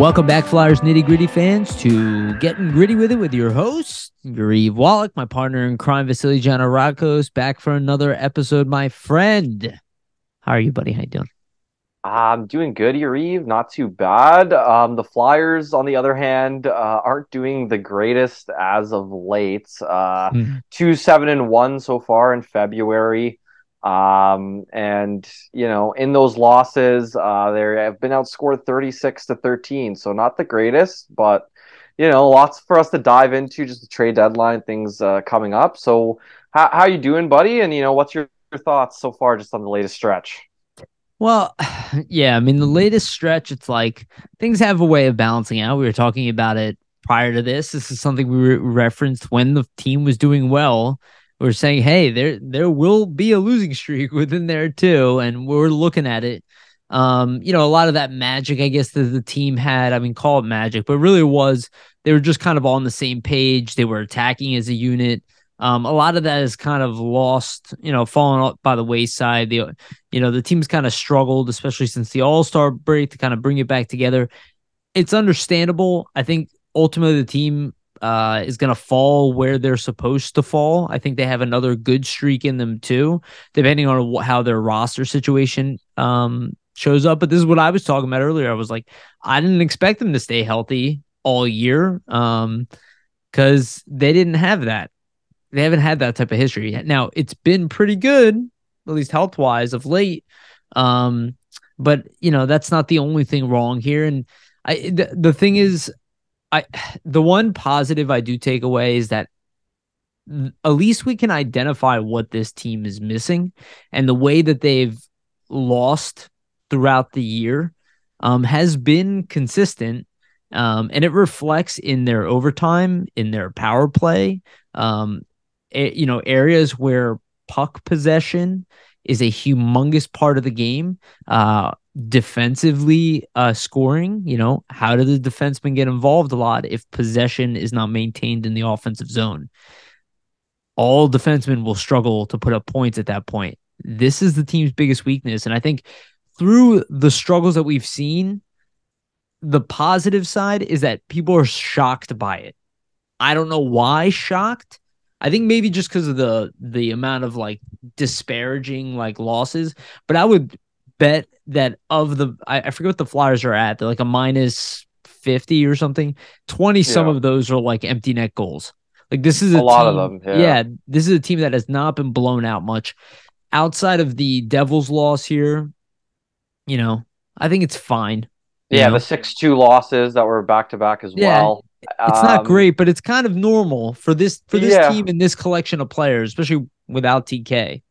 Welcome back, Flyers Nitty Gritty fans, to Getting Gritty with It with your host, Yariv, Wolok, my partner in crime, Vasili, Gianarakos, back for another episode, my friend. How are you, buddy? How you doing? I'm doing good, Yariv. Not too bad. The Flyers, on the other hand, aren't doing the greatest as of late. 2-7-1 so far in February. And in those losses, they have been outscored 36-13. So not the greatest, but lots for us to dive into. Just the trade deadline things coming up. So how you doing, buddy? And what's your thoughts so far, just on the latest stretch? Well, yeah, I mean, the latest stretch, it's like things have a way of balancing out. We were talking about it prior to this. This is something we referenced when the team was doing well. We were saying, hey, there will be a losing streak within there too, and we're looking at it. A lot of that magic, I guess, that the team had. I mean, call it magic, but really it was they were just kind of on the same page. They were attacking as a unit. A lot of that is kind of lost, fallen off by the wayside. The team's kind of struggled, especially since the All-Star break, to kind of bring it back together. It's understandable. I think ultimately the team is going to fall where they're supposed to fall. I think they have another good streak in them too, depending on how their roster situation shows up. But this is what I was talking about earlier. I was like, I didn't expect them to stay healthy all year because they didn't have that. They haven't had that type of history. Now, it's been pretty good, at least health-wise, of late. But that's not the only thing wrong here. And the thing is, the one positive I do take away is that at least we can identify what this team is missing, and the way that they've lost throughout the year has been consistent. And it reflects in their overtime, in their power play. Areas where puck possession is a humongous part of the game. Defensively, scoring, how do the defensemen get involved a lot if possession is not maintained in the offensive zone? All defensemen will struggle to put up points at that point. This is the team's biggest weakness. And I think through the struggles that we've seen, the positive side is that people are shocked by it. I don't know why shocked. I think maybe just because of the amount of disparaging losses, but I would bet that of the I forget what the Flyers are at. They're like a minus 50 or something. 20 some Yeah, of those are like empty net goals. This is a a lot of team. them. Yeah. Yeah, this is a team that has not been blown out much outside of the Devils loss here. I think it's fine. You Yeah, the know, 6-2 losses that were back to back as yeah, well. it's not Um, great, but it's kind of normal for this yeah, team and this collection of players, especially without TK.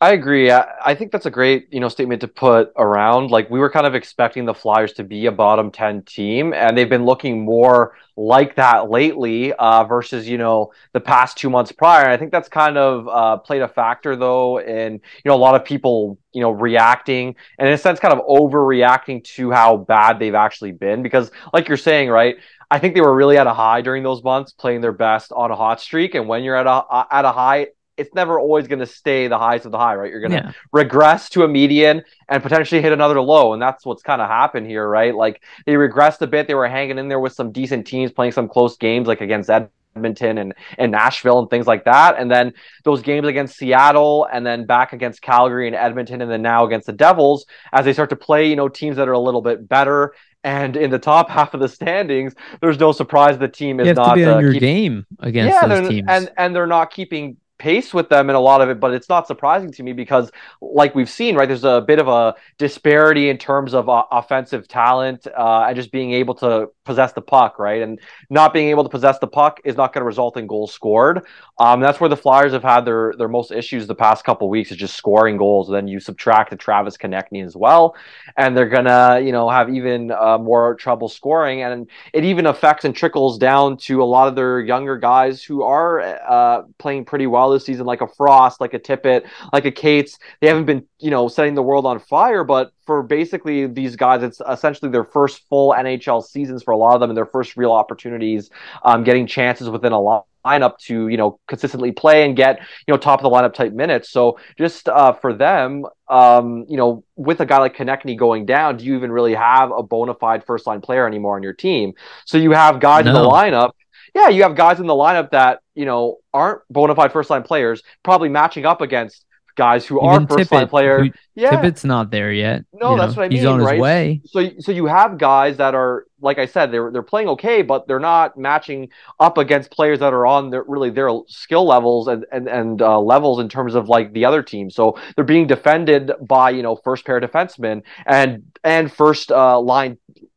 I agree. I think that's a great, statement to put around. Like, we were kind of expecting the Flyers to be a bottom 10 team, and they've been looking more like that lately, versus, the past 2 months prior. And I think that's kind of played a factor, though, in, a lot of people, reacting and in a sense kind of overreacting to how bad they've actually been. Because like you're saying, right? I think they were really at a high during those months, playing their best on a hot streak. And when you're at a high, it's never always going to stay the highs of the high, right? You're going to Yeah, regress to a median and potentially hit another low. And that's what's kind of happened here, right? Like, they regressed a bit. They were hanging in there with some decent teams, playing some close games, like against Edmonton and Nashville and things like that. And then those games against Seattle, and then back against Calgary and Edmonton, and then now against the Devils, as they start to play, teams that are a little bit better. And in the top half of the standings, there's no surprise the team you is have to be not on your keep. game against Yeah, those teams. and they're not keeping pace with them in a lot of it, but it's not surprising to me because, like we've seen, right, there's a bit of a disparity in terms of offensive talent, and just being able to possess the puck, right? And not being able to possess the puck is not going to result in goals scored. That's where the Flyers have had their most issues the past couple of weeks, is just scoring goals. And then you subtract the Travis Konechny as well, and they're gonna, have even more trouble scoring. And it even affects and trickles down to a lot of their younger guys who are playing pretty well this season, like a Frost, like a Tippett, like a Cates. They haven't been, setting the world on fire, but for basically these guys, it's essentially their first full NHL seasons for a lot of them, and their first real opportunities, getting chances within a lineup to, consistently play and get, top of the lineup type minutes. So just for them, with a guy like Konechny going down, do you even really have a bona fide first line player anymore on your team? So you have guys in the No. lineup. Yeah, you have guys in the lineup that, aren't bona fide first line players, probably matching up against guys who are Even first line Tippett, player. who Yeah, Tippett's not there yet. no, that's what I He's mean, on his right? way. So you have guys that are, like I said, they're playing okay, but they're not matching up against players that are on their skill levels and levels in terms of like the other team. So they're being defended by first pair defensemen and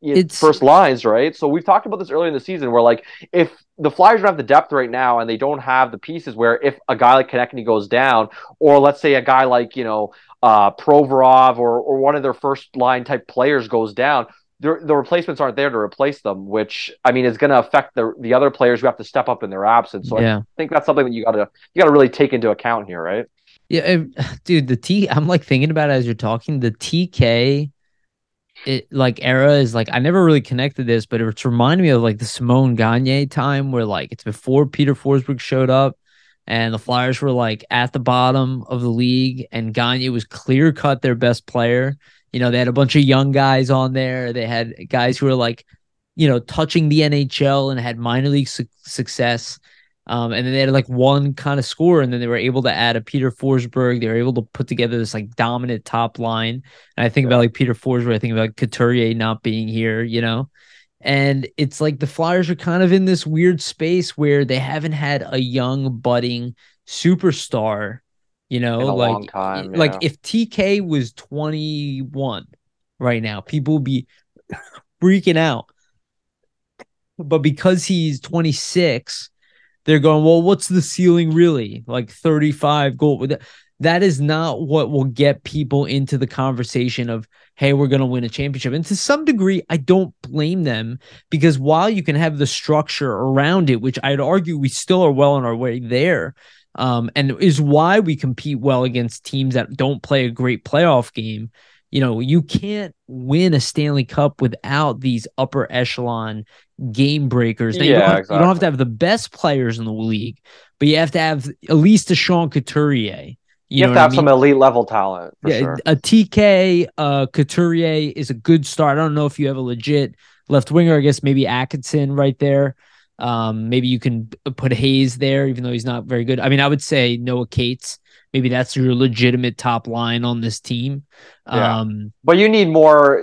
It's first lines, right? So we've talked about this earlier in the season where like if the Flyers don't have the depth right now and they don't have the pieces where if a guy like Konechny goes down, or let's say a guy like Provorov or one of their first line type players goes down, the replacements aren't there to replace them, which I mean is going to affect the other players who have to step up in their absence. So I yeah. think that's something that you gotta really take into account here, right? Yeah, dude, I'm like thinking about it as you're talking. The TK like era is like I never really connected this, but it's reminding me of like the Simone Gagne time where like it's before Peter Forsberg showed up and the Flyers were like at the bottom of the league and Gagne was clear cut their best player. They had a bunch of young guys on there. They had guys who were like, touching the NHL and had minor league success. And then they had like one kind of score, and then they were able to add a Peter Forsberg. They were able to put together this like dominant top line. And I think about Yeah. like Peter Forsberg. I think about Couturier not being here, And it's like the Flyers are kind of in this weird space where they haven't had a young budding superstar, In a like long time, like yeah. if TK was 21 right now, people would be freaking out. But because he's 26, they're going, well, what's the ceiling really? Like 35 goal. That is not what will get people into the conversation of, hey, we're going to win a championship. And to some degree, I don't blame them because while you can have the structure around it, which I'd argue we still are well on our way there, and is why we compete well against teams that don't play a great playoff game. You can't win a Stanley Cup without these upper echelon game breakers. Now Yeah, you don't have to exactly. have the best players in the league, but you have to have at least a Sean Couturier. You You know have to what I have some mean? elite level talent for Yeah, sure. a TK Couturier is a good start. I don't know if you have a legit left winger. I guess maybe Atkinson right there. Maybe you can put Hayes there, even though he's not very good. I mean, I would say Noah Cates. Maybe that's your legitimate top line on this team. Yeah. Um, But you need more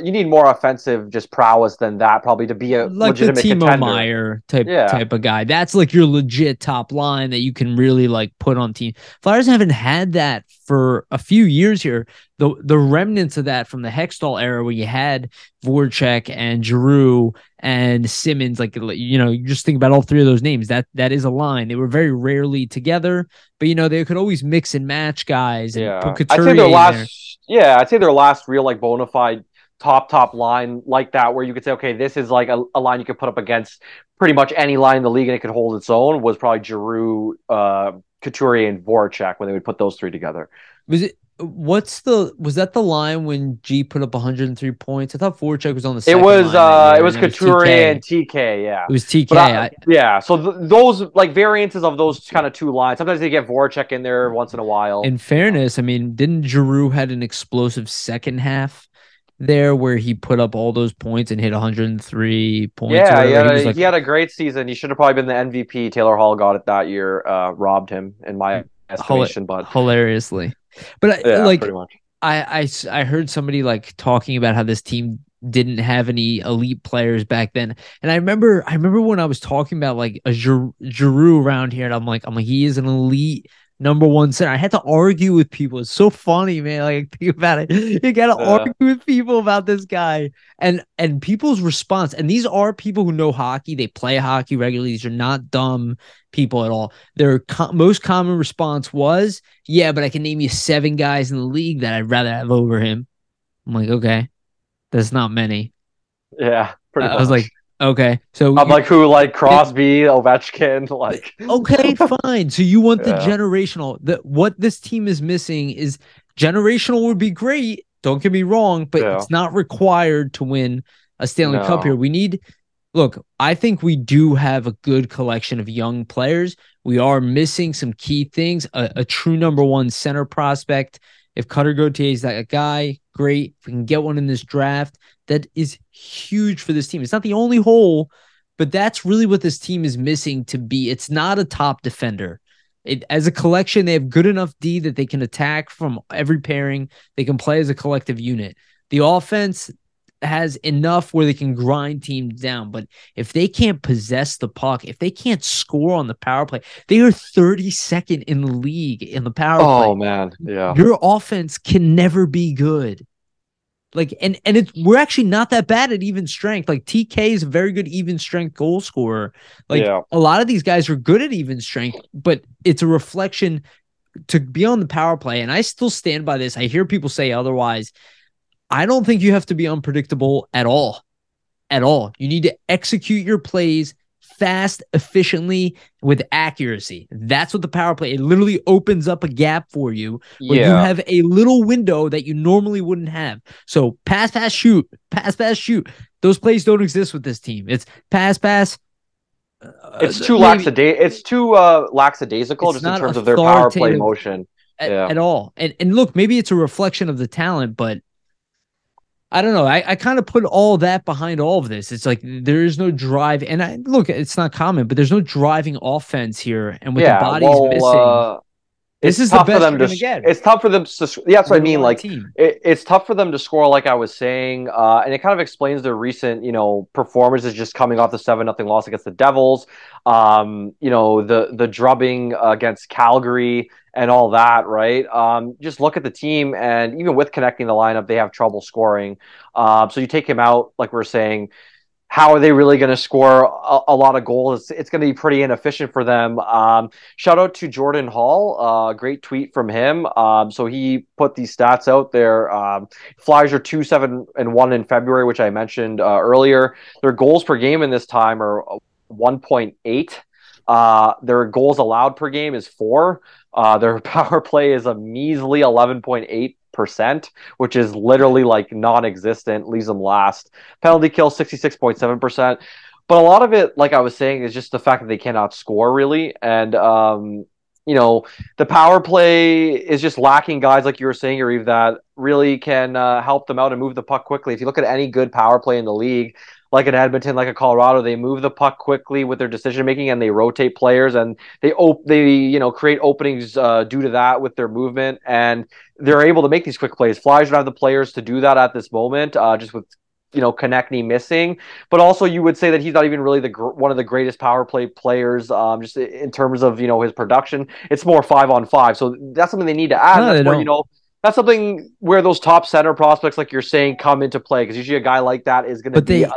offensive just prowess than that probably to be a like the legitimate Timo contender. Meyer type Yeah. type of guy. That's like your legit top line that you can really like put on team. Flyers haven't had that for a few years here. The remnants of that from the Hextall era where you had Voracek and Giroux and Simmons, you just think about all three of those names. That is a line. They were very rarely together, but they could always mix and match guys and put Yeah. Couturier in there. I'd say their last real like bona fide top line like that where you could say, okay, this is like a line you could put up against pretty much any line in the league and it could hold its own was probably Giroux, Couturier, and Voracek when they would put those three together. Was it? Was that the line when G put up 103 points? I thought Voracek was on the It second was line that year, it and was it was Couturier TK. and TK, yeah. It was TK. But yeah, so those like variances of those kind of two lines. Sometimes they get Voracek in there once in a while. In fairness, I mean, didn't Giroux had an explosive second half there where he put up all those points and hit 103 points or Yeah, he whatever? had He was a like he had a great season. He should have probably been the MVP. Taylor Hall got it that year. Robbed him in my estimation, but hilariously. But yeah, pretty much. I heard somebody like talking about how this team didn't have any elite players back then, and I remember when I was talking about like a Giroux around here, and I'm like he is an elite number one center. I had to argue with people. It's so funny, man. Like think about it, you got to Yeah, argue with people about this guy, and people's response. And these are people who know hockey. They play hockey regularly. These are not dumb people at all. Their most common response was, yeah, but I can name you 7 guys in the league that I'd rather have over him. I'm like, okay, that's not many. yeah, pretty I was like, much. okay, so I'm you like who like Crosby, Ovechkin, like okay, fine. So you want the yeah, generational. What this team is missing is generational would be great. Don't get me wrong, but yeah, it's not required to win a Stanley Cup here. no, We need Look, I think we do have a good collection of young players. We are missing some key things. A true number one center prospect. If Cutter Gauthier is that guy, great. If we can get one in this draft, that is huge for this team. It's not the only hole, but that's really what this team is missing to be. It's not a top defender. As a collection, they have good enough D that they can attack from every pairing. They can play as a collective unit. The offense has enough where they can grind teams down. But if they can't possess the puck, if they can't score on the power play, they are 32nd in the league in the power play. Oh man, yeah. Your offense can never be good. Like, and we're actually not that bad at even strength. Like TK is a very good even strength goal scorer. Like a lot of these guys are good at even strength, but it's a reflection to be on the power play. And I still stand by this. I hear people say otherwise. I don't think you have to be unpredictable at all. At all. You need to execute your plays fast, efficiently, with accuracy. That's what the power play, it literally opens up a gap for you where you have a little window that you normally wouldn't have. So pass, shoot, pass, shoot. Those plays don't exist with this team. It's pass. It's too lackadaisical. It's too lackadaisical just in terms of their power play motion. At all. And look, maybe it's a reflection of the talent, but I don't know. I kind of put all that behind all of this. It's like there is no drive. And look, it's not common, but there's no driving offense here. And with the bodies missing, this is the best we're going to get. It's tough for them to. Yeah, that's what I mean. Like it's tough for them to score, like I was saying, and it kind of explains their recent, performances just coming off the 7-0 loss against the Devils. The drubbing against Calgary and all that, right? Just look at the team, and even with connecting the lineup, they have trouble scoring. So you take him out, like we're saying. How are they really going to score a lot of goals? It's going to be pretty inefficient for them. Shout out to Jordan Hall. Great tweet from him. So he put these stats out there. Flyers are 2-7-1 in February, which I mentioned earlier. Their goals per game in this time are 1.8. Their goals allowed per game is 4. Their power play is a measly 11.8%, which is literally like non-existent, leaves them last. Penalty kill 66.7%. But a lot of it, like I was saying, is just the fact that they cannot score really. And the power play is just lacking guys like you were saying, Yariv, that really can help them out and move the puck quickly. If you look at any good power play in the league, like in Edmonton, like a Colorado, they move the puck quickly with their decision making, and they rotate players, and they create openings due to that with their movement, and they're able to make these quick plays. Flyers don't have the players to do that at this moment, just with Konechny missing, but also you would say that he's not even really one of the greatest power play players, just in terms of his production. It's more 5-on-5, so that's something they need to add. No, that's where that's something where those top center prospects, like you're saying, come into play, because usually a guy like that is going to be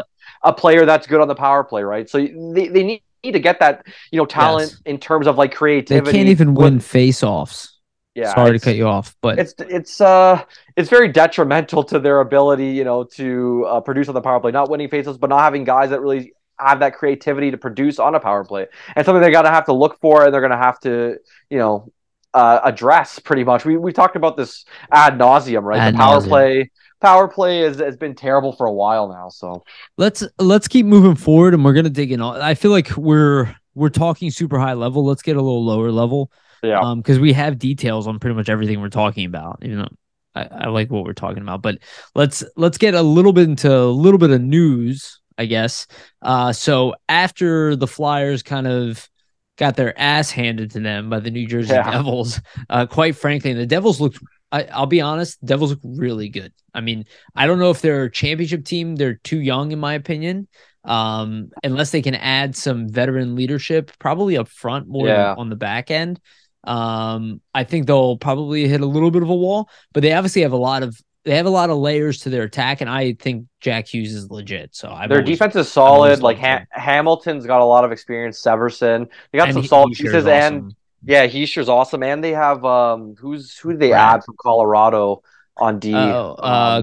a player that's good on the power play, right? So they need to get that talent in terms of like creativity. They can't even win face-offs. Yeah, sorry to cut you off, but it's very detrimental to their ability, to produce on the power play. Not winning faceoffs, but not having guys that really have that creativity to produce on a power play, and something they're gonna have to look for, and they're gonna have to, address pretty much. We talked about this ad nauseum, right? Power play has been terrible for a while now. So let's keep moving forward, and we're gonna dig in. I feel like we're talking super high level. Let's get a little lower level. Yeah. Because we have details on pretty much everything we're talking about, even though I like what we're talking about. But let's get a little bit of news, I guess. So after the Flyers kind of got their ass handed to them by the New Jersey Devils, quite frankly, the Devils looked, I'll be honest, Devils look really good. I mean, I don't know if they're a championship team. They're too young, in my opinion. Unless they can add some veteran leadership, probably up front more than on the back end. I think they'll probably hit a little bit of a wall, but they obviously have a lot of layers to their attack, and I think Jack Hughes is legit. So their defense is solid. Like Hamilton's got a lot of experience. Severson, they got some solid pieces, and Heischer's awesome. And they have who did they add from Colorado on D?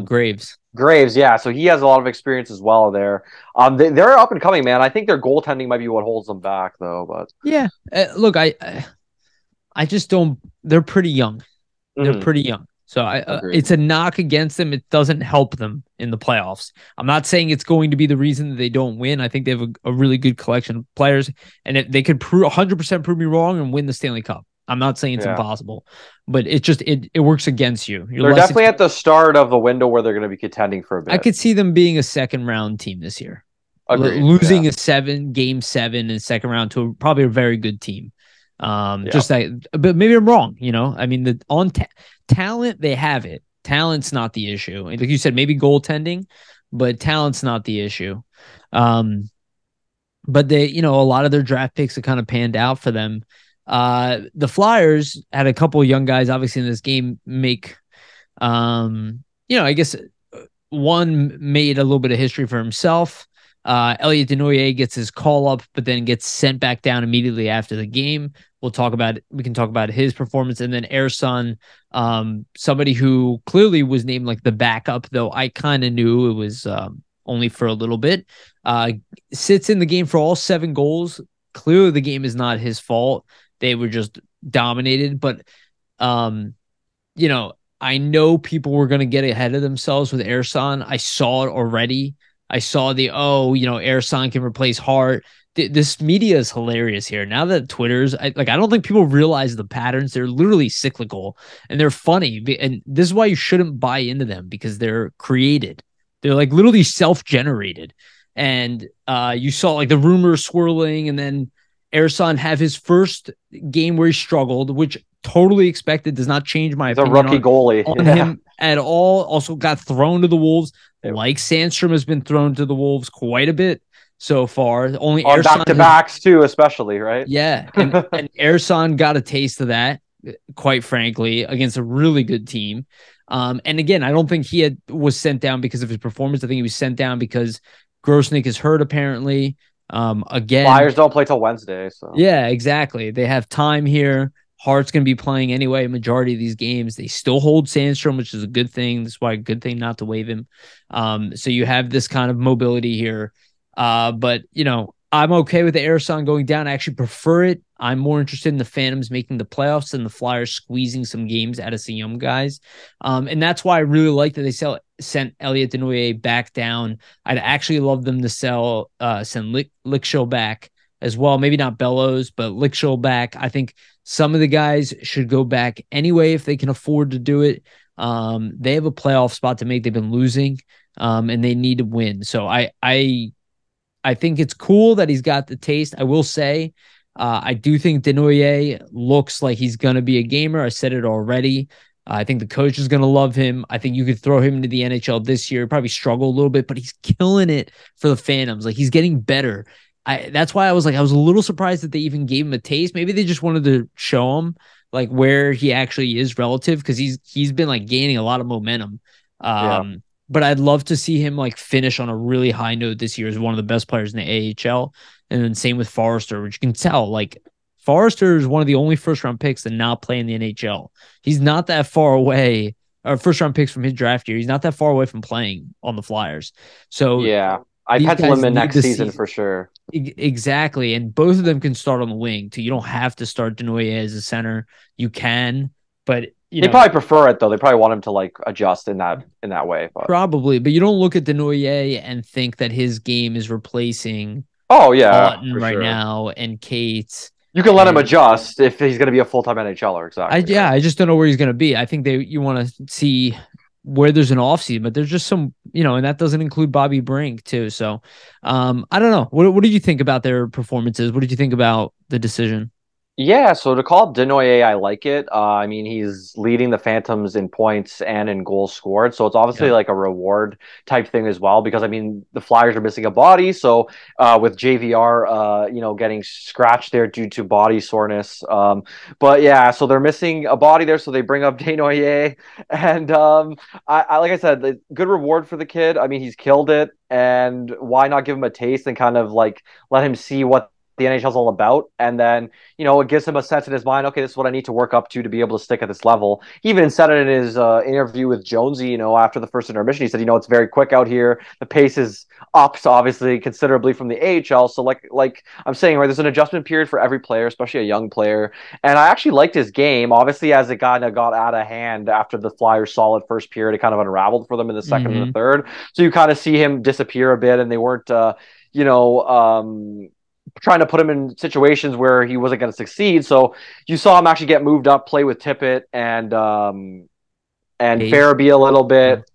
Graves. Graves, yeah. So he has a lot of experience as well there. They're up and coming, man. I think their goaltending might be what holds them back, though. But look, I just don't. They're pretty young. They're pretty young. So Agreed. it's a knock against them. It doesn't help them in the playoffs. I'm not saying it's going to be the reason that they don't win. I think they have a really good collection of players, and they could 100% prove me wrong and win the Stanley Cup. I'm not saying it's Yeah. impossible, but it works against you. You're They're less definitely at exposed. the start of the window where they're going to be contending for a I bit. could see them being a second round team this year, Agreed. Yeah. losing a game seven in second round to probably a very good team. Yeah. Just that, but maybe I'm wrong. I mean, talent they have it. Talent's not the issue. Like you said, maybe goaltending, but talent's not the issue. Um, but a lot of their draft picks have kind of panned out for them. The Flyers had a couple of young guys, obviously in this game, make I guess one made a little bit of history for himself. Elliot Denoyer gets his call up, but then gets sent back down immediately after the game. We can talk about his performance. And then Ersan, somebody who clearly was named like the backup, though I kind of knew it was only for a little bit. Sits in the game for all 7 goals. Clearly the game is not his fault. They were just dominated, but um, I know people were going to get ahead of themselves with Ersan. I saw it already. I saw Ersan can replace Hart. This media is hilarious here. Now that Twitter's, I don't think people realize the patterns. They're literally cyclical and they're funny. And this is why you shouldn't buy into them because they're created. They're like literally self-generated. And you saw like the rumors swirling, and then Ersan have his first game where he struggled, which totally expected, does not change my He's a opinion rookie goalie. on Yeah. him at all. Also got thrown to the Wolves, like Sandstrom has been thrown to the Wolves quite a bit so far. Only On back to backs too, especially, right? yeah, and Ersan got a taste of that, quite frankly, against a really good team. And again, I don't think he was sent down because of his performance. I think he was sent down because Grosnick is hurt apparently. Again, Flyers don't play till Wednesday, so yeah, exactly. They have time here. Hart's going to be playing anyway. Majority of these games, they still hold Sandstrom, which is a good thing. That's why a good thing not to waive him. So you have this kind of mobility here. But I'm okay with the Ersan going down. I actually prefer it. I'm more interested in the Phantoms making the playoffs and the Flyers squeezing some games out of some young guys. And that's why I really like that they sent Elliot Denoyer back down. I'd actually love them to send Lickshaw back as well. Maybe not Bellows, but Lickshaw back. I think some of the guys should go back anyway if they can afford to do it. They have a playoff spot to make. They've been losing, and they need to win. So I think it's cool that he's got the taste. I will say, I do think Denoyer looks like he's going to be a gamer. I said it already. I think the coach is going to love him. I think you could throw him into the NHL this year. Probably struggle a little bit, but he's killing it for the Phantoms. Like he's getting better. That's why I was a little surprised that they even gave him a taste. Maybe they just wanted to show him like where he actually is relative, because he's been like gaining a lot of momentum. yeah. But I'd love to see him like finish on a really high note this year as one of the best players in the AHL. And then same with Forrester, which you can tell like Forrester is one of the only first round picks to not play in the NHL. He's not that far away, or first round picks from his draft year. He's not that far away from playing on the Flyers. So Yeah. I these pencil guys him in need next the season for sure. Exactly. And both of them can start on the wing too. You don't have to start Denoyer as a center. You can, but They probably prefer it though. They probably want him to like adjust in that way. But probably, but you don't look at Denoyer and think that his game is replacing oh yeah, Lawton for right sure. now and Cates. You can let him And adjust if he's going to be a full-time NHLer. Exactly. Right? I just don't know where he's going to be. I think you want to see where there's an offseason, but there's just some, and that doesn't include Bobby Brink too. So, I don't know. What did you think about their performances? What did you think about the decision? Yeah, so to call Denoyer, I like it. I mean, he's leading the Phantoms in points and in goals scored, so it's obviously Yep. like a reward type thing as well. Because I mean, the Flyers are missing a body, so with JVR, getting scratched there due to body soreness. But yeah, so they're missing a body there, so they bring up Denoyer, and I like I said, good reward for the kid. I mean, he's killed it, and why not give him a taste and kind of like let him see what the NHL's all about. And then, it gives him a sense in his mind, okay, this is what I need to work up to be able to stick at this level. He even said it in his interview with Jonesy, after the first intermission. He said, it's very quick out here. The pace is up, so obviously considerably from the AHL. So like I'm saying, right, there's an adjustment period for every player, especially a young player. And I actually liked his game. Obviously, as it kind of got out of hand after the Flyers' solid first period, it kind of unraveled for them in the second and the third. So you kind of see him disappear a bit, and they weren't, trying to put him in situations where he wasn't going to succeed. So you saw him actually get moved up, play with Tippett and Hayes. Farabee a little bit.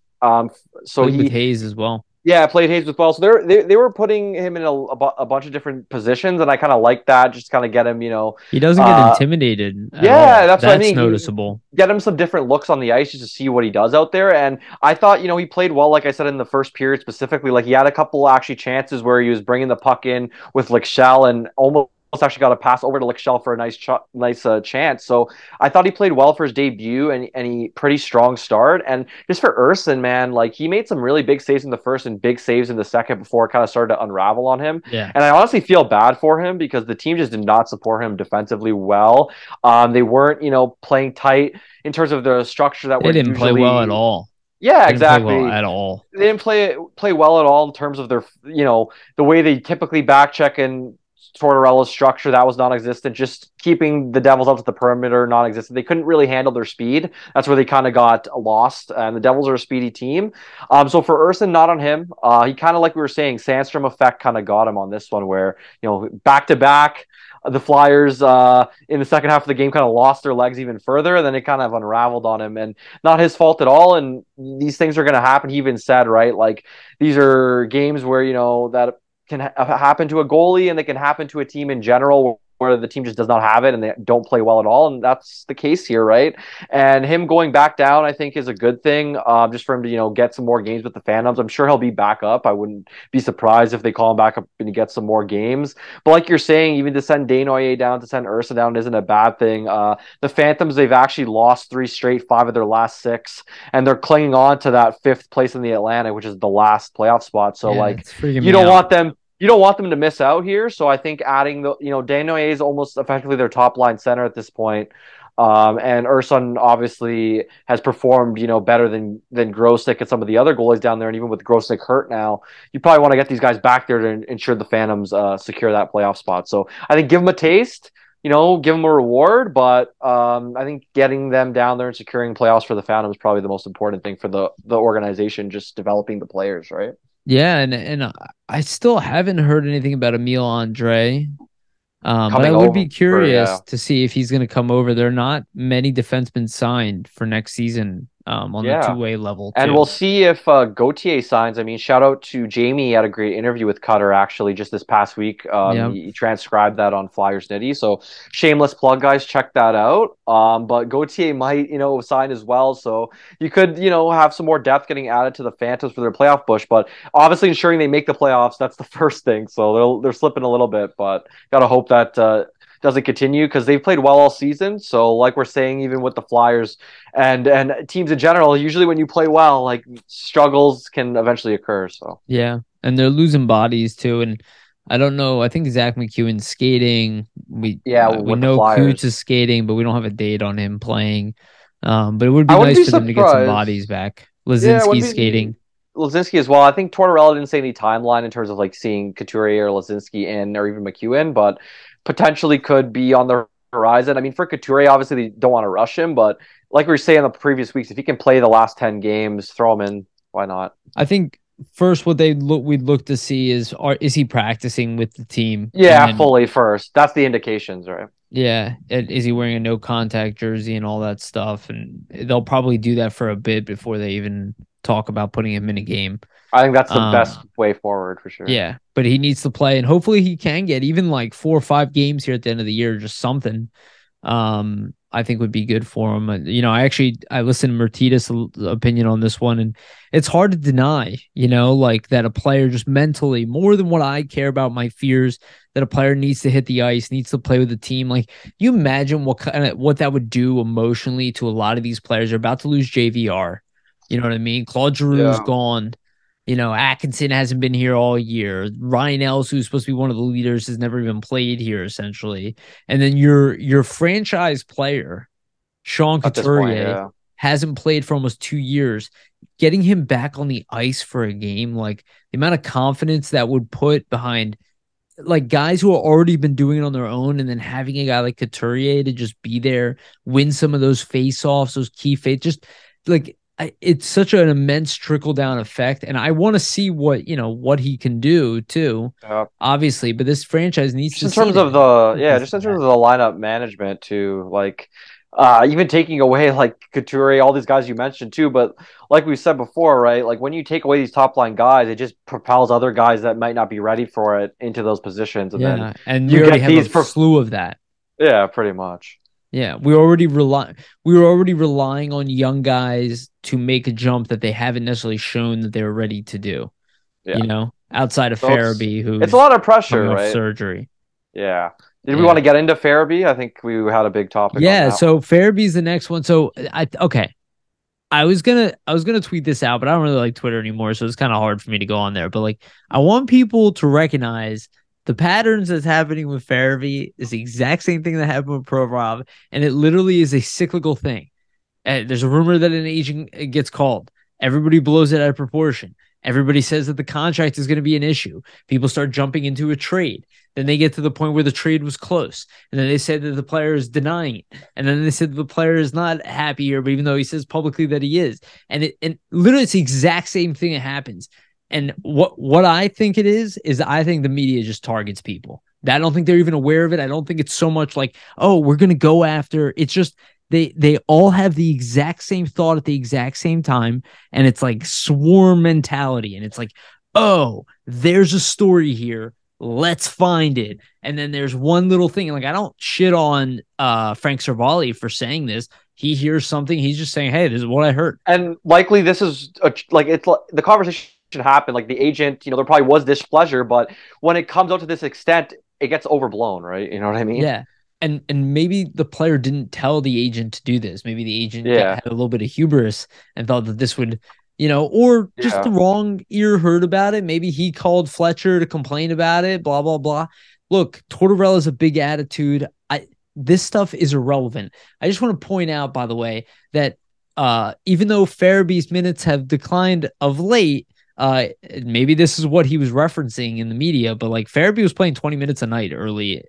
So played with Hayes as well. Yeah, played Hayes as well. So they were putting him in a bunch of different positions, and I kind of like that. Just kind of get him, He doesn't get intimidated. Yeah, that's what I mean. Noticeable. Get him some different looks on the ice just to see what he does out there. And I thought, he played well, like I said, in the first period specifically. Like he had a couple actually chances where he was bringing the puck in with Lichel and almost actually got a pass over to Lichel for a nice chance. So I thought he played well for his debut and he pretty strong start. And just for Urson, man, like he made some really big saves in the first and big saves in the second before it kind of started to unravel on him. Yeah. And I honestly feel bad for him because the team just did not support him defensively well. They weren't, playing tight in terms of the structure that they didn't play well at all. Yeah, exactly. Well at all. They didn't play well at all in terms of their, the way they typically back check and Tortorella's structure, that was non-existent. Just keeping the Devils up to the perimeter, non-existent. They couldn't really handle their speed. That's where they kind of got lost. And the Devils are a speedy team. So for Urson, not on him. He kind of, like we were saying, Sandstrom effect kind of got him on this one where, back-to-back, the Flyers in the second half of the game kind of lost their legs even further. And then it kind of unraveled on him. And not his fault at all. And these things are going to happen. He even said, right, like these are games where, that can happen to a goalie and they can happen to a team in general where the team just does not have it and they don't play well at all. And that's the case here, right? And him going back down, I think, is a good thing, just for him to, get some more games with the Phantoms. I'm sure he'll be back up. I wouldn't be surprised if they call him back up and he gets some more games. But like you're saying, even to send Desnoyers down, to send Ursa down isn't a bad thing. The Phantoms, they've actually lost 3 straight, 5 of their last 6, and they're clinging on to that 5th place in the Atlantic, which is the last playoff spot. So, you don't want them. You don't want them to miss out here, so I think adding the, Desnoyers is almost effectively their top line center at this point. And Urson obviously has performed, better than Grosek and some of the other goalies down there. And even with Grosek hurt now, you probably want to get these guys back there to ensure the Phantoms secure that playoff spot. So I think give them a taste, give them a reward. But I think getting them down there and securing playoffs for the Phantoms is probably the most important thing for the organization, just developing the players, right? Yeah, and I still haven't heard anything about Emil Andre. But I would be curious to see if he's going to come over. There are not many defensemen signed for next season on the two-way level, too. And we'll see if Gauthier signs. I mean, shout out to Jamie. He had a great interview with Cutter, actually, just this past week. He transcribed that on Flyers Nitty. So shameless plug, guys. Check that out. But Gauthier might, sign as well. So you could, have some more depth getting added to the Phantoms for their playoff push. But obviously ensuring they make the playoffs, that's the first thing. So they're slipping a little bit. But got to hope that doesn't continue because they've played well all season. So like we're saying, even with the Flyers and teams in general, usually when you play well, like struggles can eventually occur. So yeah, and they're losing bodies too. And I don't know. I think Zach McEwen's skating. We know Coots is skating, but we don't have a date on him playing. But it would be nice for them to get some bodies back. Lazinski's skating. Lazinski as well. I think Tortorella didn't say any timeline in terms of like seeing Couturier or Lazinski in or even McEwen, but potentially could be on the horizon. I mean, for Couturier, obviously they don't want to rush him, but like we were saying in the previous weeks, if he can play the last 10 games, throw him in. Why not? I think first what we'd look to see is he practicing with the team? Yeah, fully first. That's the indications, right? Yeah. Is he wearing a no contact jersey and all that stuff? And they'll probably do that for a bit before they even talk about putting him in a game. I think that's the best way forward for sure. Yeah, but he needs to play, and hopefully he can get even like 4 or 5 games here at the end of the year, just something. I think would be good for him. I listened to Mertitas' opinion on this one, and it's hard to deny, like that a player just mentally, more than what I care about my fears, that a player needs to hit the ice, needs to play with the team. Like, you imagine what that would do emotionally to a lot of these players. They're about to lose JVR. You know what I mean? Claude Giroux's gone. Atkinson hasn't been here all year. Ryan Els, who's supposed to be one of the leaders, has never even played here essentially. And then your franchise player, Sean At this point, Couturier, yeah. hasn't played for almost 2 years. Getting him back on the ice for a game, like the amount of confidence that would put behind like guys who have already been doing it on their own, and then having a guy like Couturier to just be there, win some of those face-offs, those key face, just like it's such an immense trickle down effect, and I want to see what he can do too, Yeah. obviously. But this franchise needs Just to in see terms of that. the Needs yeah, to just see in terms that. of the lineup management too, like even taking away like Couturier, all these guys you mentioned too, but like we said before, right? Like when you take away these top line guys, it just propels other guys that might not be ready for it into those positions, and then Yeah, and we you already get have a these. slew of that. Yeah, pretty much. Yeah, we were already relying on young guys to make a jump that they haven't necessarily shown that they're ready to do. Yeah. Outside of So it's Farabee, it's a who's lot of pressure, coming off right? surgery. Yeah. Did we want Yeah. to get into Farabee? I think we had a big topic on Yeah. that So one. Farabee's the next one. So okay. I was gonna tweet this out, but I don't really like Twitter anymore, so it's kind of hard for me to go on there. But like I want people to recognize the patterns that's happening with Farabee is the exact same thing that happened with Provorov, and it literally is a cyclical thing. There's a rumor that an agent gets called. Everybody blows it out of proportion. Everybody says that the contract is going to be an issue. People start jumping into a trade. Then they get to the point where the trade was close. And then they say that the player is denying it. And then they said that the player is not happy here, but even though he says publicly that he is. And literally it's the exact same thing that happens. And what I think it is I think the media just targets people. I don't think they're even aware of it. I don't think it's so much like, oh, we're going to go after. It's just they all have the exact same thought at the exact same time, and it's like swarm mentality, and it's like, oh, there's a story here, let's find it. And then there's one little thing, and like I don't shit on Frank Cervalli for saying this. He hears something, he's just saying, hey, this is what I heard. And likely this is like it's the conversation happened. Like the agent, there probably was displeasure, but when it comes out to this extent, it gets overblown, right? You know what I mean? Yeah. And maybe the player didn't tell the agent to do this. Maybe the agent Yeah, had a little bit of hubris and thought that this would, or just yeah. the wrong ear heard about it. Maybe he called Fletcher to complain about it, blah, blah, blah. Look, Tortorella's a big attitude. This stuff is irrelevant. I just want to point out, by the way, that even though Farabee's minutes have declined of late, maybe this is what he was referencing in the media, but like Farabee was playing 20 minutes a night early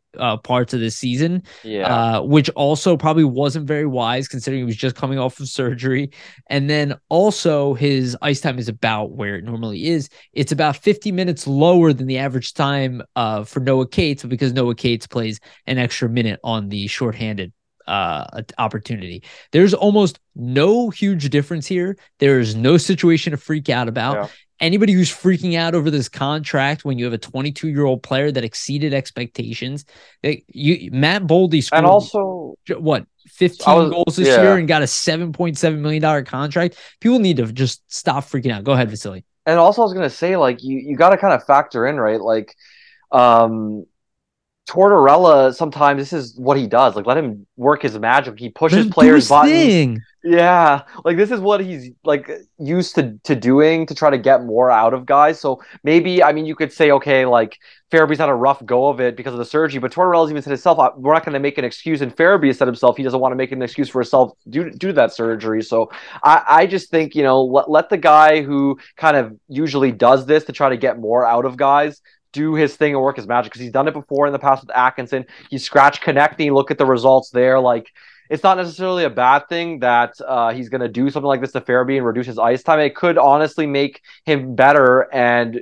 parts of this season, Yeah. which also probably wasn't very wise considering he was just coming off of surgery. And then also his ice time is about where it normally is. It's about 50 minutes lower than the average time for Noah Cates, because Noah Cates plays an extra minute on the shorthanded opportunity. There's almost no huge difference here. There is no situation to freak out about. Yeah. Anybody who's freaking out over this contract when you have a 22-year-old player that exceeded expectations, Matt Boldy And scored also, what I 15 was goals this year yeah. and got a $7.7 million contract. People need to just stop freaking out. Go ahead, Vasili. And also I was gonna say, like, you got to kind of factor in, right? Like, um, Tortorella, sometimes this is what he does. Like, let him work his magic. He Let pushes him do players' his buttons. thing. Yeah, like this is what he's like used to doing to try to get more out of guys. So maybe, I mean, you could say, okay, like Farabee's had a rough go of it because of the surgery, but Tortorella's even said himself, we're not going to make an excuse. And Farabee said himself, he doesn't want to make an excuse for himself due to that surgery. So I just think, let the guy who kind of usually does this to try to get more out of guys do his thing and work his magic, because he's done it before in the past with Atkinson. He scratched connecting, look at the results there. Like, it's not necessarily a bad thing that he's going to do something like this to Farabee and reduce his ice time. It could honestly make him better and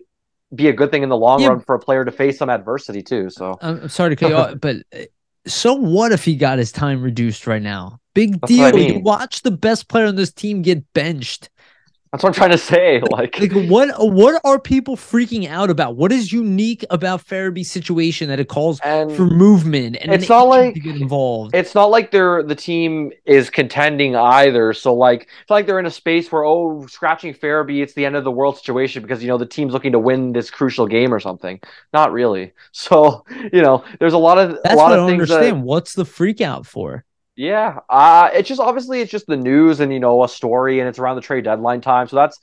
be a good thing in the long Yeah, run for a player to face some adversity too. So I'm sorry to cut you off, but so what if he got his time reduced right now? Big that's what I deal. You mean. watch the best player on this team get benched. That's what I'm trying to say. Like, Like what are people freaking out about? What is unique about Farabee's situation that it calls for and movement and an it's not agent like to get involved? it's not like the team is contending either. So like it's like they're in a space where, scratching Farabee, it's the end of the world situation because the team's looking to win this crucial game or something. Not really. So there's a lot That's what I of don't things that understand. What's the freak out for? Yeah, it's just obviously it's just the news and a story, and it's around the trade deadline time. So that's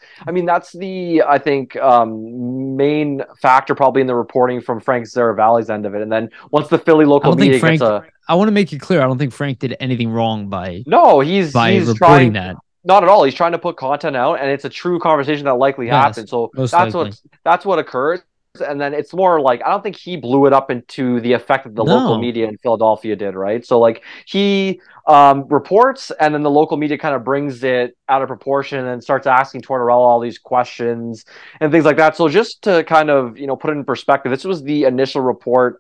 the I think main factor probably in the reporting from Frank Zaravalli's end of it. And then once the Philly I local don't think media gets Frank. a I want to make it clear. I don't think Frank did anything wrong no, he's reporting trying that. not at all. He's trying to put content out, and it's a true conversation that likely Yes, happened. So most likely. that's what occurs. And then it's more like I don't think he blew it up into the effect that the local No. media in Philadelphia did, right? So like he reports, and then the local media kind of brings it out of proportion and starts asking Tortorella all these questions and things like that. So just to kind of put it in perspective, this was the initial report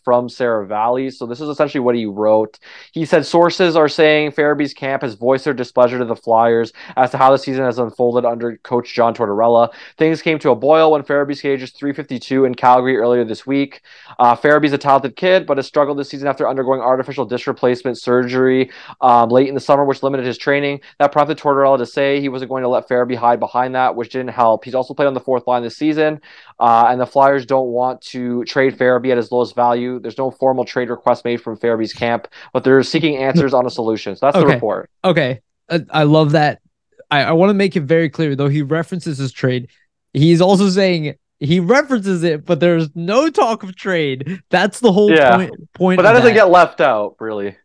from Sarah Valley. So this is essentially what he wrote. He said sources are saying Farabee's camp has voiced their displeasure to the Flyers as to how the season has unfolded under coach John Tortorella. Things came to a boil when Farabee cages 352 in Calgary earlier this week. Farabee's a talented kid, but has struggled this season after undergoing artificial disc replacement surgery late in the summer, which limited his training. That prompted Tortorella to say he wasn't going to let Farabee hide behind that, which didn't help. He's also played on the fourth line this season, and the Flyers don't want to trade Farabee at his lowest value. There's no formal trade request made from Farabee's camp, but they're seeking answers on a solution. So that's the Okay. report. Okay. I love that. I want to make it very clear, though he references his trade. He's also saying he references it, but there's no talk of trade. That's the whole Yeah, point but that of doesn't that. get left out, really.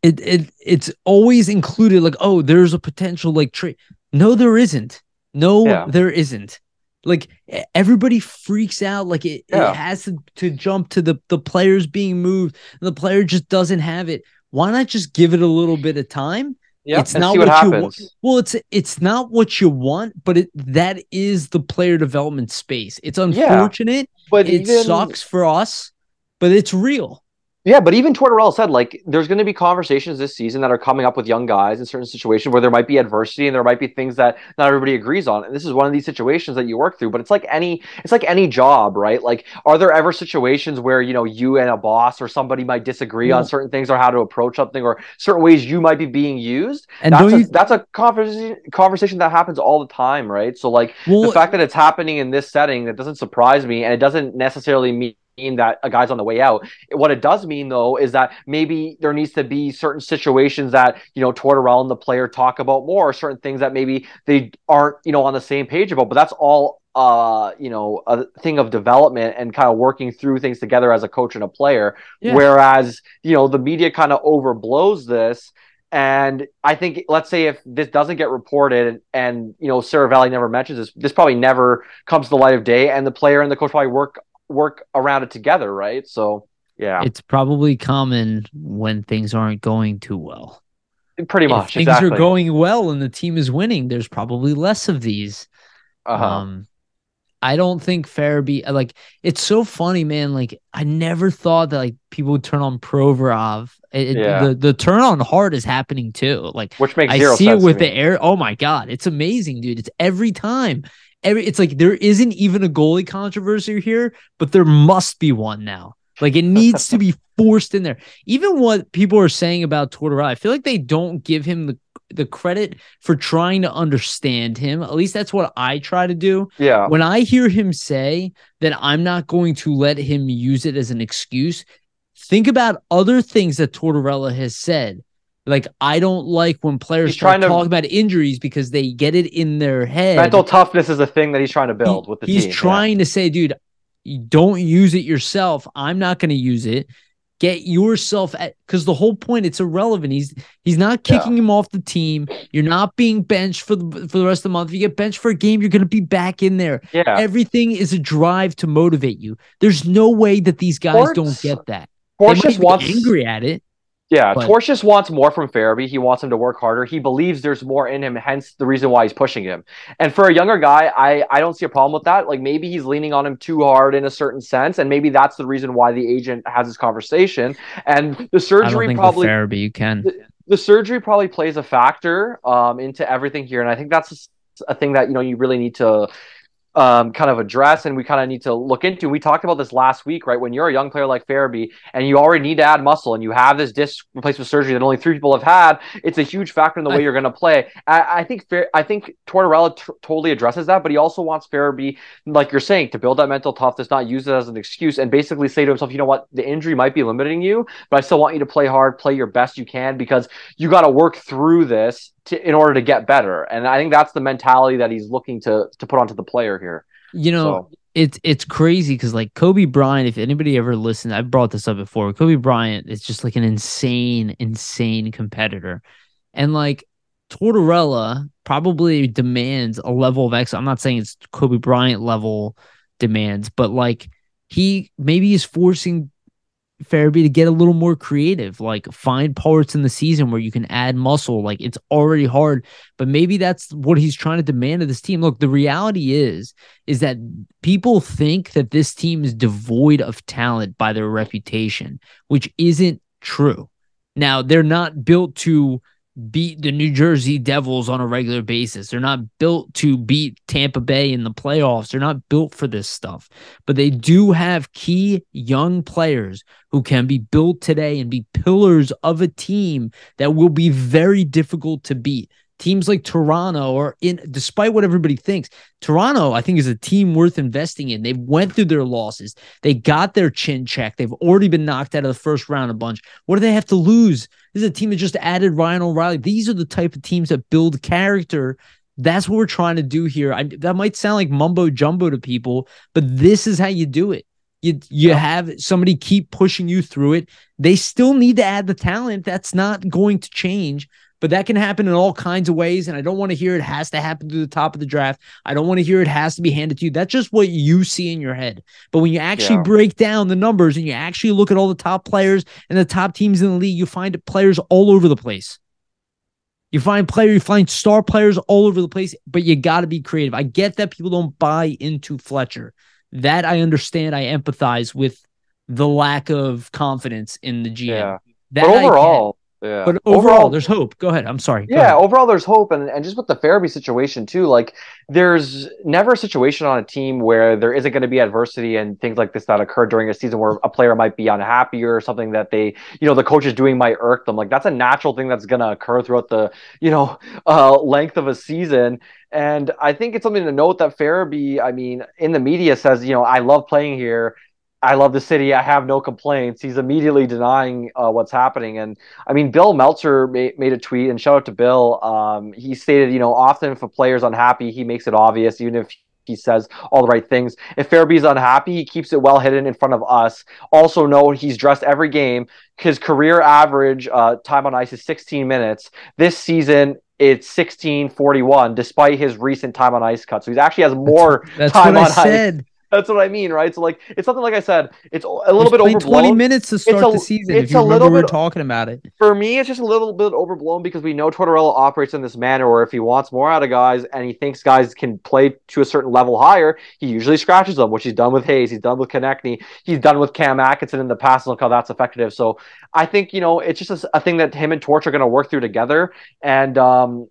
It's always included, like, oh, there's a potential like trade. No, there isn't. No, Yeah, there isn't. Like everybody freaks out, like it yeah, has to jump to the players being moved. And the player just doesn't have it. Why not just give it a little bit of time? yeah, It's and see not what what you want. happens. Well, it's not what you want, but that is the player development space. It's Yeah, unfortunate. but It even sucks for us, but it's real. Yeah, but even Tortorella said like there's going to be conversations this season that are coming up with young guys in certain situations where there might be adversity and there might be things that not everybody agrees on. And this is one of these situations that you work through. But it's like any job, right? Like, are there ever situations where you and a boss or somebody might disagree on Well, certain things or how to approach something or certain ways you might be being used? and That's don't a you? that's a conversation that happens all the time, right? So like the Well, fact that it's happening in this setting, that doesn't surprise me, and it doesn't necessarily mean that a guy's on the way out. What it does mean, though, is that maybe there needs to be certain situations that Tortorella and the player talk about more, or certain things that maybe they aren't on the same page about. But that's all a thing of development and kind of working through things together as a coach and a player. yeah. Whereas the media kind of overblows this. And I think, let's say if this doesn't get reported and Sarah Valley never mentions this probably never comes to the light of day, and the player and the coach probably work around it together, right? So yeah, It's probably common when things aren't going too well. pretty If much, things are exactly. going well and the team is winning, there's probably less of these. Uh-huh. Um, I don't think Farabee, like, it's so funny, man. Like, I never thought that like people would turn on Provorov. Yeah, The turn on Hart is happening too. Like, which makes I zero see it sense to with the me. air. Oh my god, it's amazing, dude. It's every time. It's like there isn't even a goalie controversy here, but there must be one now. Like it needs to be forced in there. Even what people are saying about Tortorella, I feel like they don't give him the credit for trying to understand him. At least that's what I try to do. Yeah, When I hear him say that I'm not going to let him use it as an excuse, think about other things that Tortorella has said. Like, I don't like when players he's start trying to talking about injuries because they get it in their mental head. toughness is a thing that he's trying to build with the He's team. Yeah, trying to say, dude, don't use it yourself. I'm not going to use it. Get yourself at, because the whole point, it's irrelevant. He's not yeah, kicking him off the team. You're not being benched for the rest of the month. If you get benched for a game, you're going to be back in there. yeah. Everything is a drive to motivate you. There's no way that these guys don't Torts get that. They Torts just might be wants angry at it, Yeah, but Torch just wants more from Farabee. He wants him to work harder. He believes there's more in him, hence the reason why he's pushing him. And for a younger guy, I don't see a problem with that. Like maybe he's leaning on him too hard in a certain sense, and maybe that's the reason why the agent has this conversation. And I don't think with Farabee you can. the surgery probably plays a factor into everything here. And I think that's a thing that you really need to kind of address and we kind of need to look into. We talked about this last week, right? When you're a young player like Farabee and you already need to add muscle and you have this disc replacement surgery that only 3 people have had, it's a huge factor in the way you're going to play. I think Tortorella totally addresses that, but he also wants Farabee, like you're saying, to build that mental toughness, not use it as an excuse, and basically say to himself, you know what, the injury might be limiting you, but I still want you to play hard, play your best you can, because you got to work through this in order to get better. And I think that's the mentality that he's looking to put onto the player here. You know, So it's crazy because like Kobe Bryant, if anybody ever listened, I've brought this up before. Kobe Bryant is just like an insane competitor. And like Tortorella probably demands a level of excellence. I'm not saying it's Kobe Bryant level demands, but like he maybe is forcing Farabee to get a little more creative, like find parts in the season where you can add muscle. Like it's already hard, but maybe that's what he's trying to demand of this team. Look, the reality is that people think that this team is devoid of talent by their reputation, which isn't true. Now, they're not built to beat the New Jersey Devils on a regular basis. They're not built to beat Tampa Bay in the playoffs. They're not built for this stuff. But they do have key young players who can be built today and be pillars of a team that will be very difficult to beat. Teams like Toronto are in, despite what everybody thinks, Toronto, I think, is a team worth investing in. They went through their losses. They got their chin checked. They've already been knocked out of the first round a bunch. What do they have to lose? This is a team that just added Ryan O'Reilly. These are the type of teams that build character. That's what we're trying to do here. That might sound like mumbo jumbo to people, but this is how you do it. You have somebody keep pushing you through it. They still need to add the talent. That's not going to change. But that can happen in all kinds of ways, and I don't want to hear it has to happen to the top of the draft. I don't want to hear it has to be handed to you. That's just what you see in your head. But when you actually break down the numbers and you actually look at all the top players and the top teams in the league, you find players all over the place. You find star players all over the place, but you got to be creative. I get that people don't buy into Fletcher. That I understand. I empathize with the lack of confidence in the GM. yeah, That but overall. Yeah. But overall, there's hope. Go ahead. I'm sorry. Yeah, overall there's hope, and just with the Farabee situation too, like there's never a situation on a team where there isn't going to be adversity and things like this that occur during a season where a player might be unhappy or something that they, the coach is doing might irk them. Like that's a natural thing that's going to occur throughout the, length of a season. And I think it's something to note that Farabee, I mean, in the media says, I love playing here. I love the city. I have no complaints. He's immediately denying what's happening. And I mean, Bill Meltzer made a tweet, and shout out to Bill. He stated, often if a player's unhappy, he makes it obvious, even if he says all the right things. If Farabee's unhappy, he keeps it well hidden in front of us. Also note, he's dressed every game. His career average time on ice is 16 minutes. This season, it's 16:41, despite his recent time on ice cut. So he actually has more time on ice. That's what I mean, right? So, like, it's something like I said, it's a little bit overblown. 20 minutes to start the season. If you remember, we were talking about it. For me, it's just a little bit overblown because we know Tortorella operates in this manner where if he wants more out of guys and he thinks guys can play to a certain level higher, he usually scratches them, which he's done with Hayes, he's done with Konechny, he's done with Cam Atkinson in the past, and look how that's effective. So I think, it's just a thing that him and Torch are going to work through together. And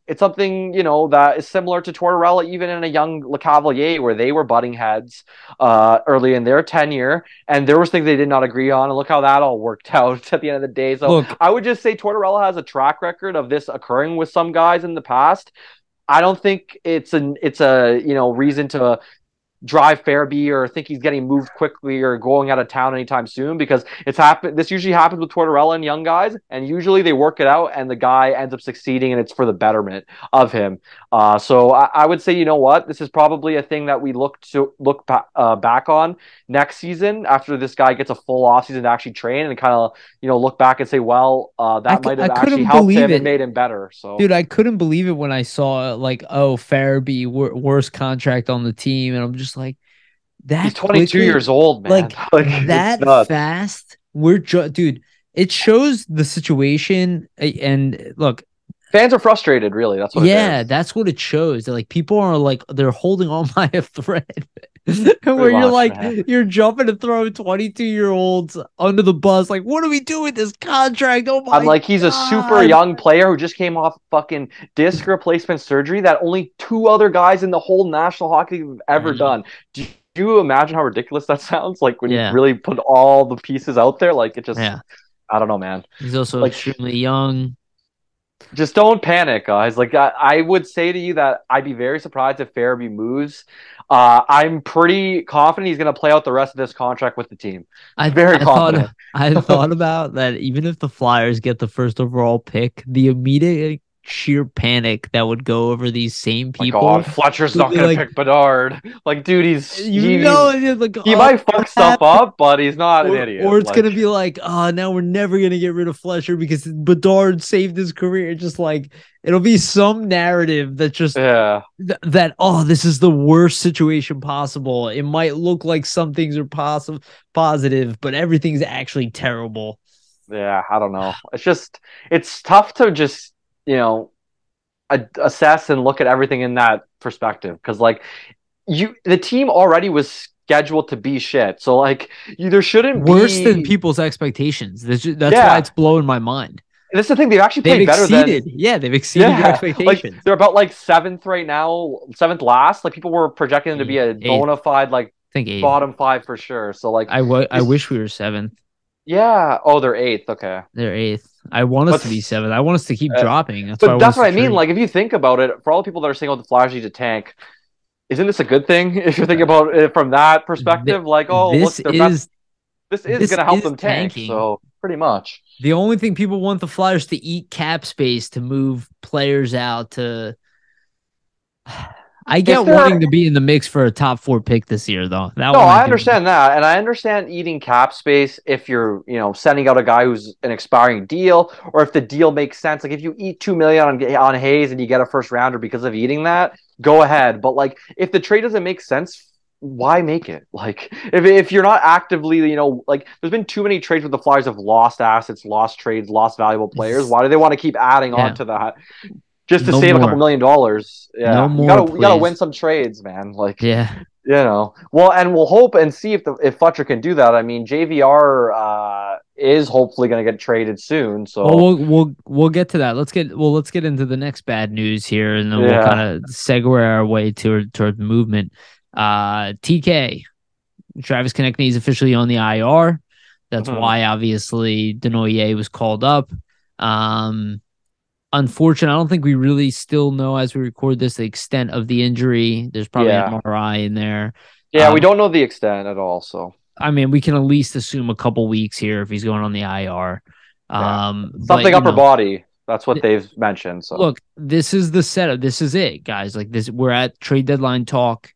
it's something, that is similar to Tortorella, even in a young LeCavalier where they were butting heads early in their tenure, and there was things they did not agree on, and look how that all worked out at the end of the day. So look, I would just say Tortorella has a track record of this occurring with some guys in the past. I don't think it's a reason to drive Farabee or think he's getting moved quickly or going out of town anytime soon, because this usually happens with Tortorella and young guys, and usually they work it out and the guy ends up succeeding and it's for the betterment of him. So I would say, this is probably a thing that we look back on next season after this guy gets a full offseason to actually train and kind of, look back and say, well, that might have actually helped him and made him better. So, dude, I couldn't believe it when I saw Farabee worst contract on the team, and I'm just like, that he's 22 years old, man. Like that fast. Dude, it shows the situation. And look, fans are frustrated, really. That's what it is. That's what it shows. That, like, people are like, they're holding on by a thread. Where Pretty you're much, like, man. you're jumping to throw 22-year-olds under the bus. Like, what do we do with this contract? Oh I'm my like, he's a super God. young player who just came off fucking disc replacement surgery that only two other guys in the whole National Hockey League have I ever know. done. Do you imagine how ridiculous that sounds? Like when you Yeah. really put all the pieces out there, like it just, Yeah. I don't know, man. He's also Like, extremely young. just don't panic, guys. Like I would say to you that I'd be very surprised if Farabee moves. I'm pretty confident he's going to play out the rest of this contract with the team. I Very I thought confident. I thought about that even if the Flyers get the first overall pick, the immediate sheer panic that would go over these same My God, people Fletcher's would not be going to like, pick Bedard. Like, dude, it's like, he oh, might fuck what stuff happened? up, but he's not an Or idiot. it's gonna Like, be like, oh, now we're never gonna get rid of Fletcher because Bedard saved his career. Just like it'll be some narrative that just yeah, that oh, this is the worst situation possible. It might look like some things are positive, but everything's actually terrible. yeah. I don't know. It's tough to just you know assess and look at everything in that perspective because like the team already was scheduled to be shit. So like there shouldn't Worse than be. people's expectations. That's why Yeah, it's blowing my mind. and that's the thing. They've actually They've played better exceeded, than. yeah, they've exceeded your Yeah, like expectations. they're about like seventh right now, seventh last. Like people were projecting them to be Eighth, a eighth, bona fide like I think eighth. bottom five for sure. So like I this, wish we were seventh. yeah. Oh, they're eighth. Okay, They're eighth. I want us but to be seventh. I want us to keep uh, dropping. That's why I but want that's us what to I mean. trade. Like if you think about it, for all the people that are saying, "Oh, the Flyers need to tank," isn't this a good thing? If you think about it from that Th- perspective, like, oh, look, This their best. is This is this going to help is them tank. tanking. So pretty much. The only thing people want the Flyers to eat cap space to move players out to. I If get wanting they're to be in the mix for a top four pick this year, though. That No, one I I do. understand that, and I understand eating cap space if you're, sending out a guy who's an expiring deal, or if the deal makes sense. Like if you eat 2 million on Hayes and you get a first rounder because of eating that, go ahead. But like if the trade doesn't make sense, why make it? Like if you're not actively, like there's been too many trades where the Flyers have lost assets, lost trades, lost valuable players. Why do they want to keep adding on Yeah. to that just to No save a couple more. $1 million? No Yeah, you more, gotta win please. some trades, man. Like Yeah. well, and we'll hope and see if Fletcher can do that. I mean, JVR is hopefully going to get traded soon. Well, So we'll get to that. Let's get into the next bad news here, and then we'll kind yeah, of segue our way toward movement. TK Travis Konechny is officially on the IR. That's Mhm. why obviously Denoyer was called up. Um, Unfortunate. I don't think we really still know as we record this the extent of the injury. There's probably an Yeah, MRI in there. yeah. We don't know the extent at all. So I mean, we can at least assume a couple weeks here if he's going on the IR. yeah, But something upper body. That's what they've mentioned. So look, this is the setup. This is it, guys. Like this, we're at trade deadline talk.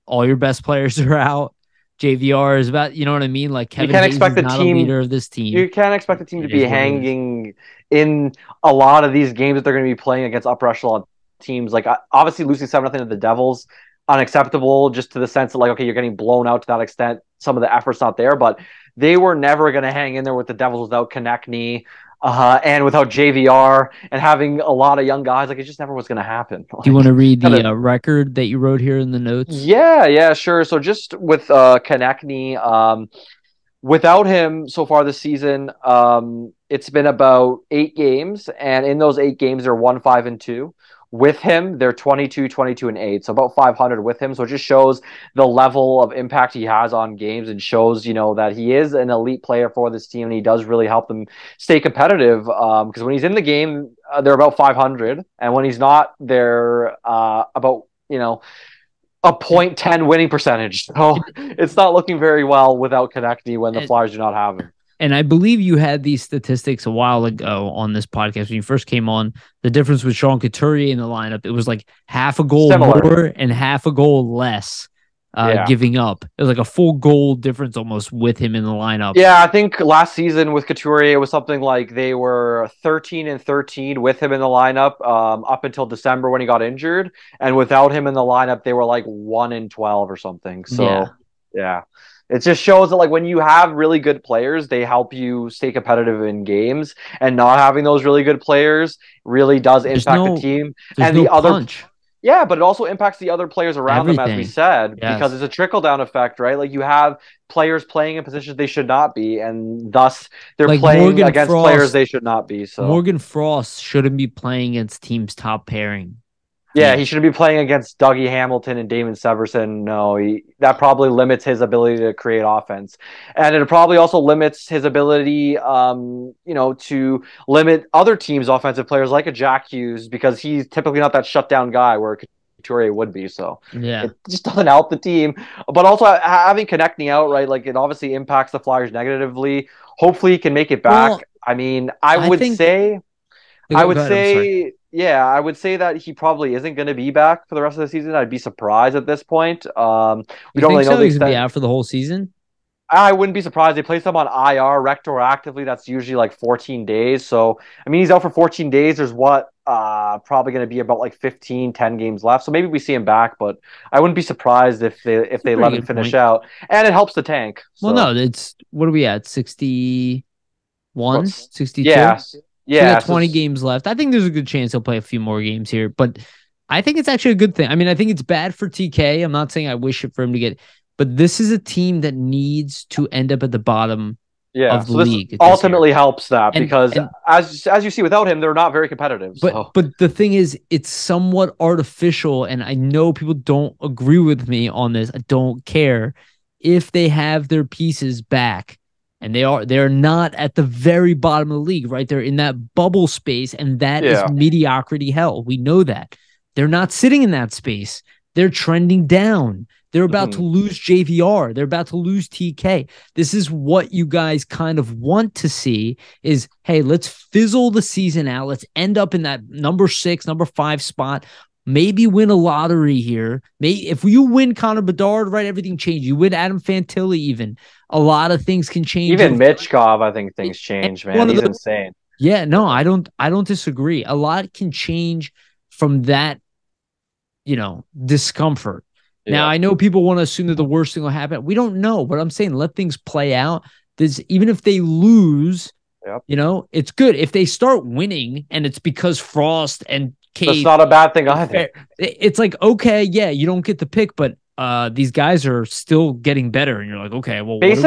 All your best players are out. JVR is about, you know what I mean? Like you Kevin can't Hayes expect is the not a team. leader of this team. You can't expect the team to It be is what it is. hanging in a lot of these games that they're going to be playing against upper echelon teams. Like obviously losing 7-0 to the Devils, unacceptable. Just to the sense that like okay, you're getting blown out to that extent. Some of the effort's not there, but they were never going to hang in there with the Devils without Konechny. And without JVR and having a lot of young guys, like it just never was going to happen. Do you want to Like, read kind the of, record that you wrote here in the notes? yeah, sure. So just with Konechny, without him so far this season, it's been about 8 games, and in those 8 games, they're 1-5-2. With him, they're 22, 22, and 8. So about 500 with him. So it just shows the level of impact he has on games and shows, that he is an elite player for this team and he does really help them stay competitive. Because when he's in the game, they're about 500. And when he's not, they're about, a .10 winning percentage. So it's not looking very well without Konechny when the And, Flyers do not have him. and I believe you had these statistics a while ago on this podcast when you first came on. The difference with Sean Couturier in the lineup, it was like half a goal Similar. more and half a goal less Yeah. giving up. It was like a full goal difference almost with him in the lineup. Yeah, I think last season with Couturier, it was something like they were 13-13 with him in the lineup up until December when he got injured. And without him in the lineup, they were like 1-12 or something. Yeah. So, yeah. It just shows that like when you have really good players, they help you stay competitive in games, and not having those really good players really does There's impact the no team. there's And no the other punch. Yeah, but it also impacts the other players around them, as we Everything. said, because Yes. it's a trickle down effect, right? Like you have players playing in positions they should not be, and thus they're Like playing against players they should not be. So Morgan Frost shouldn't be playing against team's top pairing. yeah, he He shouldn't be playing against Dougie Hamilton and Damon Severson. No, that probably limits his ability to create offense, and it probably also limits his ability, to limit other teams' offensive players like a Jack Hughes because he's typically not that shutdown guy where Couturier would be. So Yeah. it just doesn't help the team. But also having connecting out, right? Like it obviously impacts the Flyers negatively. Hopefully, he can make it back. Well, I mean, I I would think say I go would ahead, I'm sorry. say, yeah, I would say that he probably isn't going to be back for the rest of the season. I'd be surprised at this point. We You don't think really know so? the He's gonna be extent. out for the whole season? I wouldn't be surprised. They place him on IR retroactively. That's usually like 14 days. So, I mean, he's out for 14 days. There's probably going to be about like 10 games left. So maybe we see him back, but I wouldn't be surprised if It's a they pretty let him good finish point. out. And it helps the tank. Well, no, So, it's what are we at? 61, what's, 62? yeah, So we got yeah. So 20 games left. I think there's a good chance he'll play a few more games here, but I think it's actually a good thing. I mean, I think it's bad for TK. I'm not saying I wish it for him to get, but this is a team that needs to end up at the bottom yeah, of the so this league this year. ultimately helps that And because and as you see without him, they're not very competitive. So but the thing is, it's somewhat artificial, and I know people don't agree with me on this. I don't care if they have their pieces back, and they're not at the very bottom of the league, right? They're in that bubble space, and that is yeah, mediocrity hell. We know that. They're not sitting in that space. They're trending down. They're about to hmm lose JVR. They're about to lose TK. This is what you guys kind of want to see is, hey, let's fizzle the season out. Let's end up in that number 6, number 5 spot. Maybe win a lottery here. Maybe if you win Connor Bedard, right, everything changes. You win Adam Fantilli, even a lot of things can change. even Mitchkov, I think things change, man. One of He's the insane. yeah, no, I don't disagree. A lot can change from that, discomfort. Now, Yeah, I know people want to assume that the worst thing will happen. We don't know, but I'm saying let things play out. There's even if they lose, yep. it's good. If they start winning and it's because Frost and That's Cade not a bad thing and either. it's like, okay, yeah, you don't get the pick, but these guys are still getting better. And you're like, okay, well, what do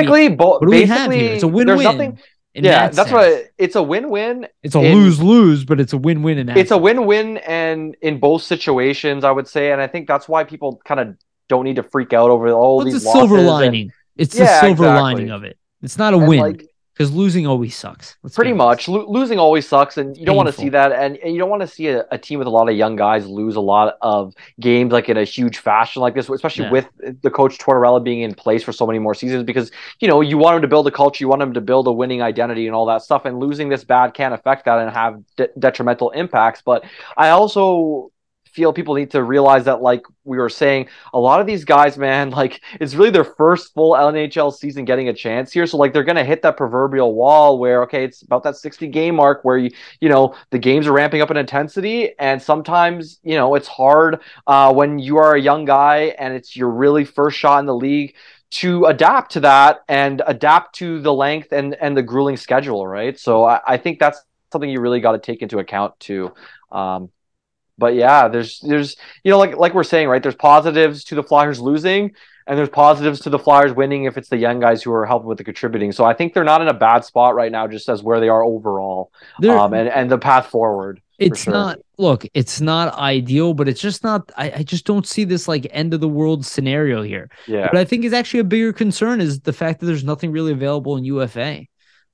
we have here? It's a There's nothing. win-win in Yeah, that that's sense. what it's a win-win It's a in lose-lose, but it's a win-win in that it's a sense. win-win and in both situations, I would say, and I think that's why people kind of don't need to freak out over all What's the these silver losses and lining? It's the yeah, silver lining exactly. of it. It's not a And win like because losing always sucks. Let's be pretty honest. much losing always sucks, and It's you don't want to see painful. that, and you don't want to see a team with a lot of young guys lose a lot of games like in a huge fashion like this, especially Yeah. with the coach Tortorella being in place for so many more seasons. Because you want him to build a culture, you want him to build a winning identity, and all that stuff. And losing this bad can affect that and have detrimental impacts. But I also feel people need to realize that, like we were saying, a lot of these guys, man, like it's really their first full NHL season getting a chance here. So like they're gonna hit that proverbial wall where okay, it's about that 60 game mark where the games are ramping up in intensity, and sometimes it's hard when you are a young guy and it's your really first shot in the league to adapt to that and adapt to the length and the grueling schedule, right? So I think that's something you really got to take into account too. Um, but yeah, there's like we're saying, right? There's positives to the Flyers losing, and there's positives to the Flyers winning if it's the young guys who are helping with the contributing. So I think they're not in a bad spot right now, just as where they are overall, There and the path forward for it's sure. not look, it's not ideal, but it's just not I just don't see this like end of the world scenario here. Yeah, What I think is actually a bigger concern is the fact that there's nothing really available in UFA.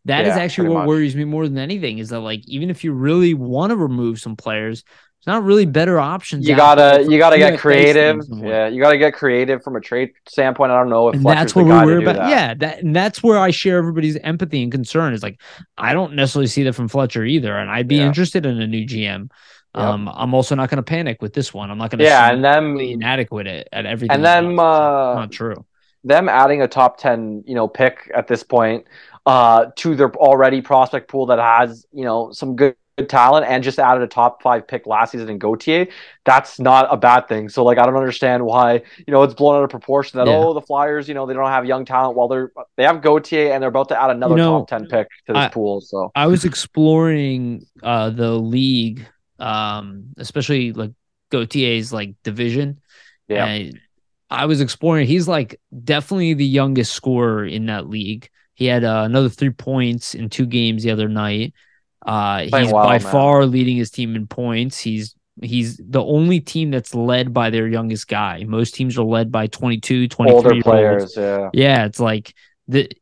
That is yeah, actually pretty what much. worries me more than anything is that like even if you really want to remove some players, there's not really better options You out there gotta from you a gotta get UFA creative. standpoint. Yeah, you gotta get creative from a trade standpoint. I don't know if And Fletcher's that's the what we guy to worry do about. that. Yeah, that's where I share everybody's empathy and concern. Is like I don't necessarily see that from Fletcher either, and I'd be Yeah. interested in a new GM. Yep. I'm also not going to panic with this one. I'm not going to Yeah, assume and he's completely them inadequate at everything and he them does. It's like not true. them adding a top 10, pick at this point to their already prospect pool that has, some good talent and just added a top 5 pick last season in Gauthier, that's not a bad thing. So like I don't understand why, it's blown out of proportion that Yeah, the Flyers, they don't have young talent while they have Gauthier and they're about to add you another top know, 10 pick to this I pool. So I was exploring the league, especially like Gautier's like division. Yeah, And I was exploring. He's like definitely the youngest scorer in that league. He had another 3 points in 2 games the other night. playing He's by well, man. far leading his team in points. He's the only team that's led by their youngest guy. Most teams are led by 22, Older 23 year olds. players, yeah. Yeah, it's like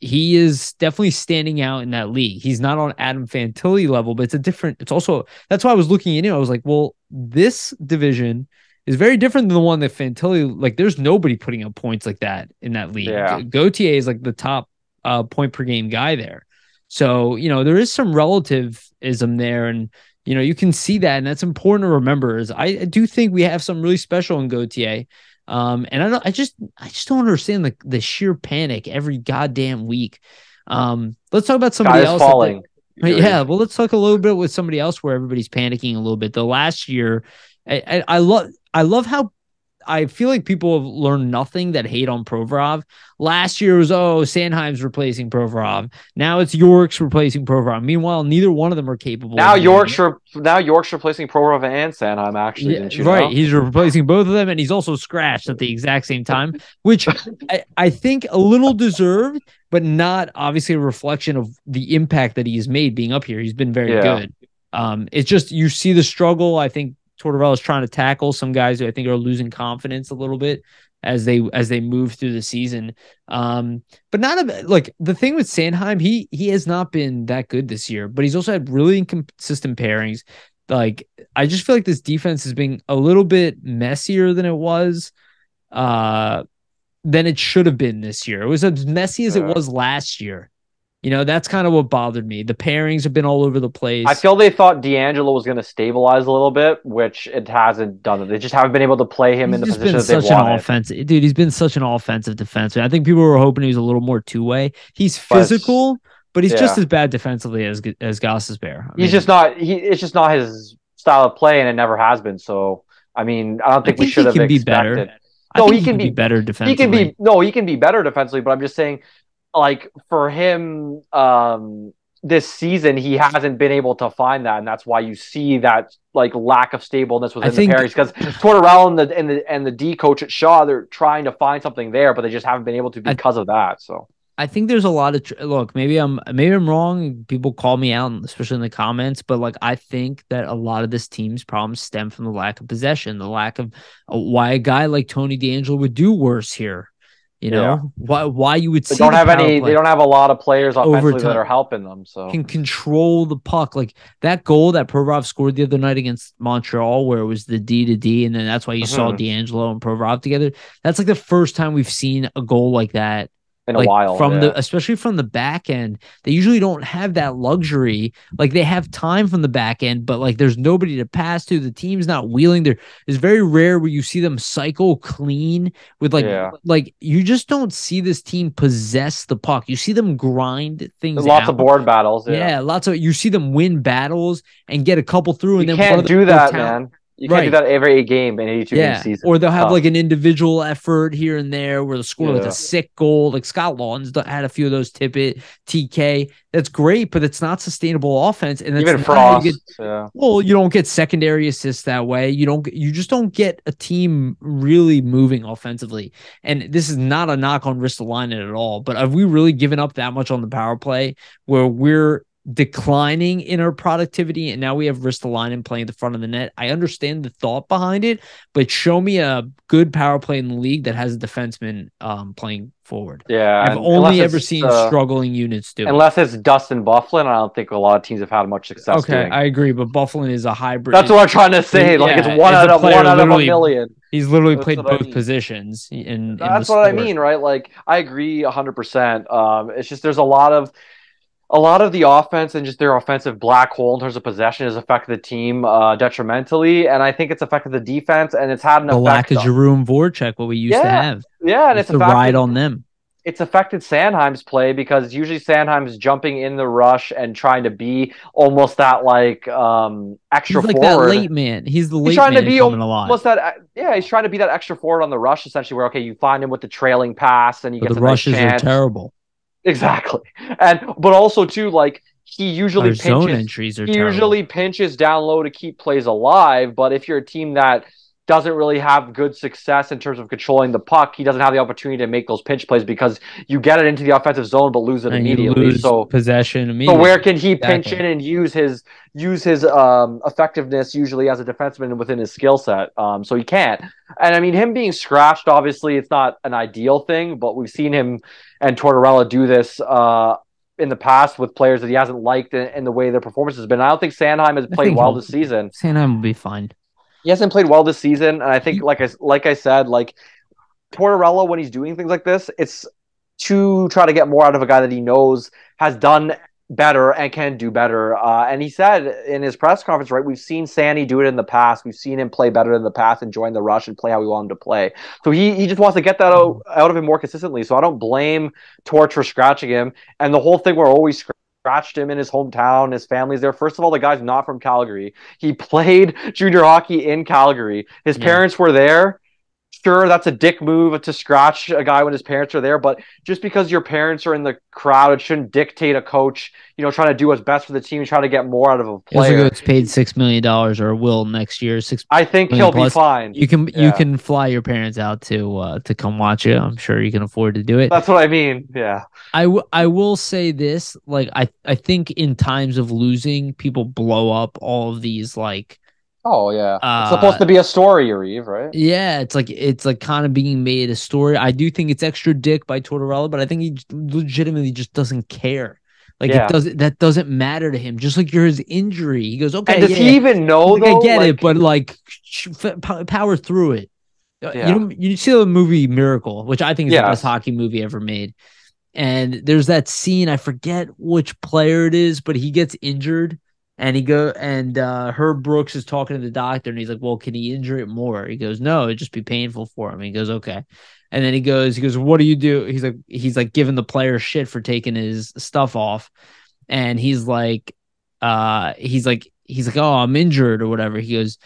he is definitely standing out in that league. He's not on Adam Fantilli level, but it's also that's why I was looking into it. I was like, well, this division is very different than the one that Fantilli, like there's nobody putting up points like that in that Yeah. league. Gautier is like the top point per game guy there. So, there is some relativism there, and you can see that, and that's important to remember. Is I do think we have some really special in Gautier. And I just don't understand the sheer panic every goddamn week. Let's talk about somebody Guys else. falling. Yeah, well, let's talk a little bit with somebody else where everybody's panicking a little bit. The last year, I love how I feel like people have learned nothing that hate on Provorov. Last year was, Sandheim's replacing Provorov. Now it's York's replacing Provorov. Meanwhile, neither one of them are capable. Now York's replacing Provorov and Sandheim. Actually, Yeah, didn't you right. know? He's replacing both of them, and he's also scratched at the exact same time, which I think a little deserved, but not obviously a reflection of the impact that he's made being up here. He's been very Yeah. good. It's just you see the struggle. I think Tortorella is trying to tackle some guys who I think are losing confidence a little bit as they move through the season. But like the thing with Sandheim, he has not been that good this year, but he's also had really inconsistent pairings. Like I just feel like this defense has been a little bit messier than it was, than it should have been this year. It was as messy as it was last year. That's kind of what bothered me. The pairings have been all over the place. I feel they thought D'Angelo was going to stabilize a little bit, which it hasn't done. They just haven't been able to play him in the position that they wanted. Dude. He's been such an offensive defenseman. I think people were hoping he was a little more two-way. He's physical, but he's just as bad defensively as Gossesbear. He's just not. It's just not his style of play, and it never has been. So, I mean, I don't think we should have expected. No, he can be better defensively. He can be better defensively, but I'm just saying, like for him, this season he hasn't been able to find that, and that's why you see that like lack of stableness within the pairings. Because Tortorella and the D coach at Shaw, they're trying to find something there, but they just haven't been able to because of that. So I think there's a lot of look. Maybe I'm wrong. People call me out, especially in the comments. But like, I think that a lot of this team's problems stem from the lack of possession, the lack of why a guy like Tony DeAngelo would do worse here. Why you would see they don't have any. They don't have a lot of players offensively that are helping them. So can control the puck. Like that goal that Provorov scored the other night against Montreal, where it was the D to D, and then that's why you saw DeAngelo and Provorov together. That's like the first time we've seen a goal like that in a while, especially from the back end. They usually don't have that luxury. Like they have time from the back end, but like there's nobody to pass to. The team's not wheeling. It's very rare where you see them cycle clean with like you just don't see this team possess the puck. You see them grind things. There's lots of board battles. Yeah, lots of. You see them win battles and get a couple through, and you then can't do that, man. You can't do that every game in 82 game season. Or they'll have like an individual effort here and there where they'll score like a sick goal. Like Scott Lawton's had a few of those. Tippett, TK. That's great, but it's not sustainable offense. And that's even Frost. Well, you don't get secondary assists that way. You just don't get a team really moving offensively. And this is not a knock on Ristolainen at all. But have we really given up that much on the power play where we're declining in our productivity, and now we have Ristolainen playing the front of the net? I understand the thought behind it, but show me a good power play in the league that has a defenseman playing forward. Yeah, I've only ever seen struggling units do unless it's Dustin Byfuglien. I don't think a lot of teams have had much success doing. I agree, but Byfuglien is a hybrid. That's what I'm trying to say. Like it's one out of a million. He's literally played both positions. That's what I mean, right? Like I agree 100%. It's just there's a lot of the offense and just their offensive black hole in terms of possession has affected the team detrimentally, and I think it's affected the defense, and it's had an effect. The lack of Giroux and Voracek, what we used to have. Yeah, and it's a ride on them. It's affected Sandheim's play because usually Sandheim's jumping in the rush and trying to be almost that like extra forward. That late man. He's the late man coming alive. Almost that. Yeah, he's trying to be that extra forward on the rush, essentially. Where you find him with the trailing pass, and you get the rushes are terrible. Exactly, but also too like he usually zone entries are usually pinches down low to keep plays alive. But if you're a team that doesn't really have good success in terms of controlling the puck. He doesn't have the opportunity to make those pinch plays because you get it into the offensive zone but lose it And you immediately. lose So possession where immediately. can he pinch Exactly. in and use his effectiveness usually as a defenseman within his skill set? So he can't. And I mean, him being scratched, obviously, it's not an ideal thing, but we've seen him and Tortorella do this in the past with players that he hasn't liked in the way their performance has been. I don't think Sanheim has I played think well he'll this season. Sanheim will be fine. He hasn't played well this season, and I think, He like I said, like Tortorella, when he's doing things like this, it's to try to get more out of a guy that he knows has done better and can do better. And he said in his press conference, right, we've seen Sandy do it in the past. We've seen him play better in the past and join the rush and play how we want him to play. So he just wants to get that out of him more consistently. So I don't blame Torch for scratching him. And the whole thing, we're always scratched him in his hometown. His family's there. First of all, the guy's not from Calgary. He played junior hockey in Calgary. His yeah. parents were there. Sure, that's a dick move to scratch a guy when his parents are there, but just because your parents are in the crowd, it shouldn't dictate a coach, trying to do what's best for the team, trying to get more out of a He also player. gets paid $6 million or will next year, six I think million he'll be plus. fine. You Yeah, can fly your parents out to come watch it. I'm sure you can afford to do it. that's what I mean. Yeah. I will say this, like I think in times of losing, people blow up all of these like Oh, yeah. It's supposed uh to be a story, Yariv, right? yeah, it's like kind of being made a story. I do think it's extra dick by Tortorella, but I think he legitimately just doesn't care. Like Yeah. that doesn't matter to him. Just like his injury, he goes, And okay, does yeah. he even He's know like, I though? get it, Like, but like power through it. yeah. You see the movie Miracle, which I think is the best Yes. hockey movie ever made. And there's that scene, I forget which player it is, but he gets injured and Herb Brooks is talking to the doctor and he's like, well, can he injure it more? He goes, no, it'd just be painful for him. He goes, okay. And then he goes, what do you do? He's like giving the player shit for taking his stuff off. And he's like, oh, I'm injured or whatever. He goes,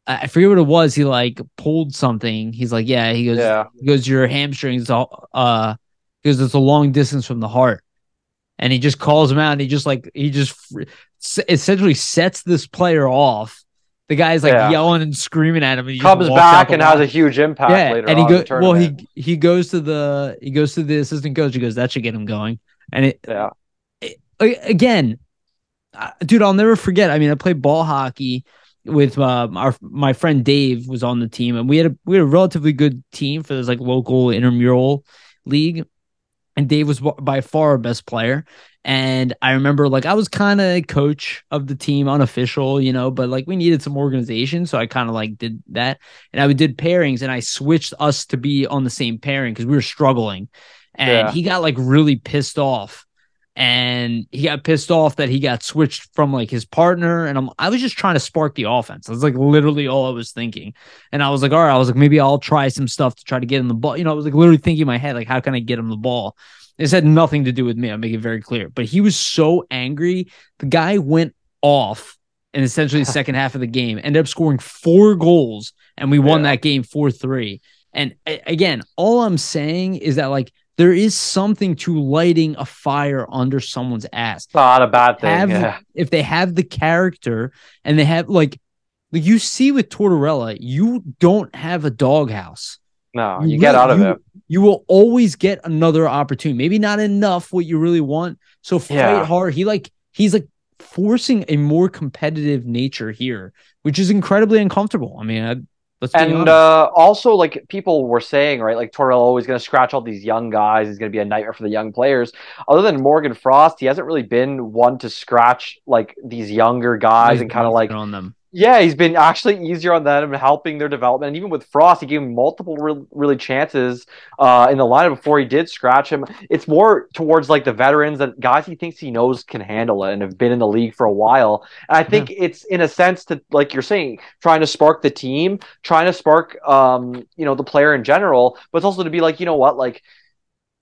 I forget what it was. He like pulled something. He's like, yeah. Yeah. He goes, your hamstrings all because it's a long distance from the heart. And he just calls him out and he just essentially sets this player off. The guy's like Yeah. yelling and screaming at him and he just Comes walks out back the and has a locker. huge impact Yeah. later And on in the tournament. he goes to the assistant coach. He goes, that should get him going. And Yeah. again, dude, I'll never forget. I mean, I played ball hockey with my friend Dave was on the team, and we had a relatively good team for this like local intramural league, and Dave was by far our best player. And I remember like I was kind of coach of the team, unofficial, but like we needed some organization, so I kind of like did that, and I did pairings, and I switched us to be on the same pairing because we were struggling, and Yeah. he got like really pissed off and he got pissed off that he got switched from like his partner. And I was just trying to spark the offense. That's like literally all I was thinking. And I was like, all right, I was like, maybe I'll try some stuff to try to get him the ball. I was like literally thinking in my head, like, how can I get him the ball? This had nothing to do with me. I'll make it very clear. But he was so angry. The guy went off in essentially the second half of the game, ended up scoring 4 goals, and we won Yeah. that game 4-3. And again, all I'm saying is that like there is something to lighting a fire under someone's ass. Not a bad thing. Yeah. If they have the character and they have like you see with Tortorella, you don't have a doghouse. No, you get out of it. You will always get another opportunity. Maybe not enough what you really want. So fight hard. He's like forcing a more competitive nature here, which is incredibly uncomfortable. I mean, let's be And honest. also, like people were saying, right, like Tortorella always going to scratch all these young guys. He's going to be a nightmare for the young players. Other than Morgan Frost, he hasn't really been one to scratch like these younger guys Always and been kind of easier like, on them. yeah, he's been actually easier on them and helping their development. And even with Frost, he gave him multiple really chances in the lineup before he did scratch him. It's more towards like the veterans and guys he thinks he knows can handle it and have been in the league for a while. And I Yeah. think it's in a sense to, like you're saying, trying to spark the team, trying to spark the player in general, but it's also to be like, you know what, like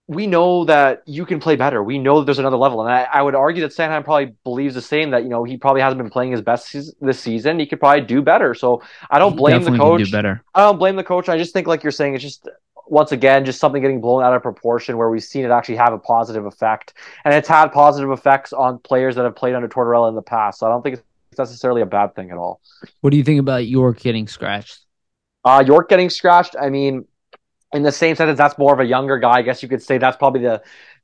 we know that you can play better. We know that there's another level. And I would argue that Sanheim probably believes the same, that, he probably hasn't been playing his best this season. He could probably do better. So I don't He blame the definitely can do coach. better. I don't blame the coach. I just think, like you're saying, it's just, once again, just something getting blown out of proportion where we've seen it actually have a positive effect. And it's had positive effects on players that have played under Tortorella in the past. So I don't think it's necessarily a bad thing at all. What do you think about York getting scratched? York getting scratched. I mean, in the same sentence, that's more of a younger guy. I guess you could say that's probably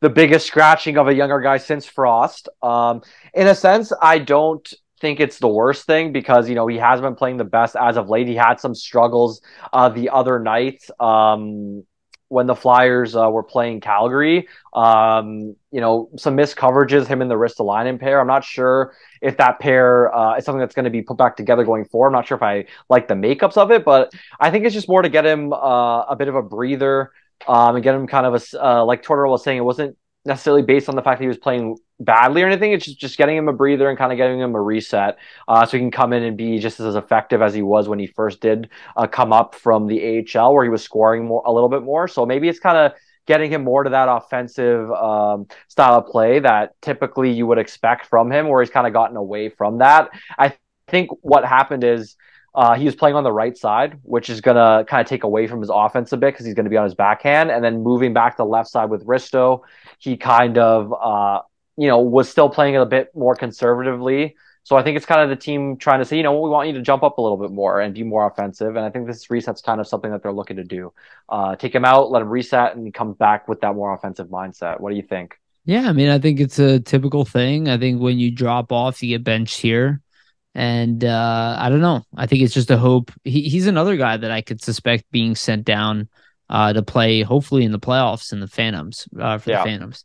the biggest scratching of a younger guy since Frost. In a sense, I don't think it's the worst thing because he hasn't been playing the best as of late. He had some struggles the other night when the Flyers were playing Calgary. Some missed coverages, him and the Ristolainen pair. I'm not sure if that pair is something that's going to be put back together going forward. I'm not sure if I like the makeups of it, but I think it's just more to get him a bit of a breather and get him kind of like Tortorella was saying, it wasn't necessarily based on the fact that he was playing badly or anything. It's just getting him a breather and kind of getting him a reset so he can come in and be just as effective as he was when he first did come up from the AHL where he was scoring a little bit more. So maybe it's kind of getting him more to that offensive style of play that typically you would expect from him, where he's kind of gotten away from that. I think what happened is he was playing on the right side, which is going to kind of take away from his offense a bit because he's going to be on his backhand. And then moving back to the left side with Risto, he kind of, was still playing it a bit more conservatively. So I think it's kind of the team trying to say, we want you to jump up a little bit more and be more offensive. And I think this reset's kind of something that they're looking to do. Take him out, let him reset, and come back with that more offensive mindset. What do you think? Yeah, I mean, I think it's a typical thing. I think when you drop off, you get benched here. And I don't know. I think it's just a hope. He's another guy that I could suspect being sent down to play, hopefully in the playoffs in the Phantoms for the Yeah. Phantoms.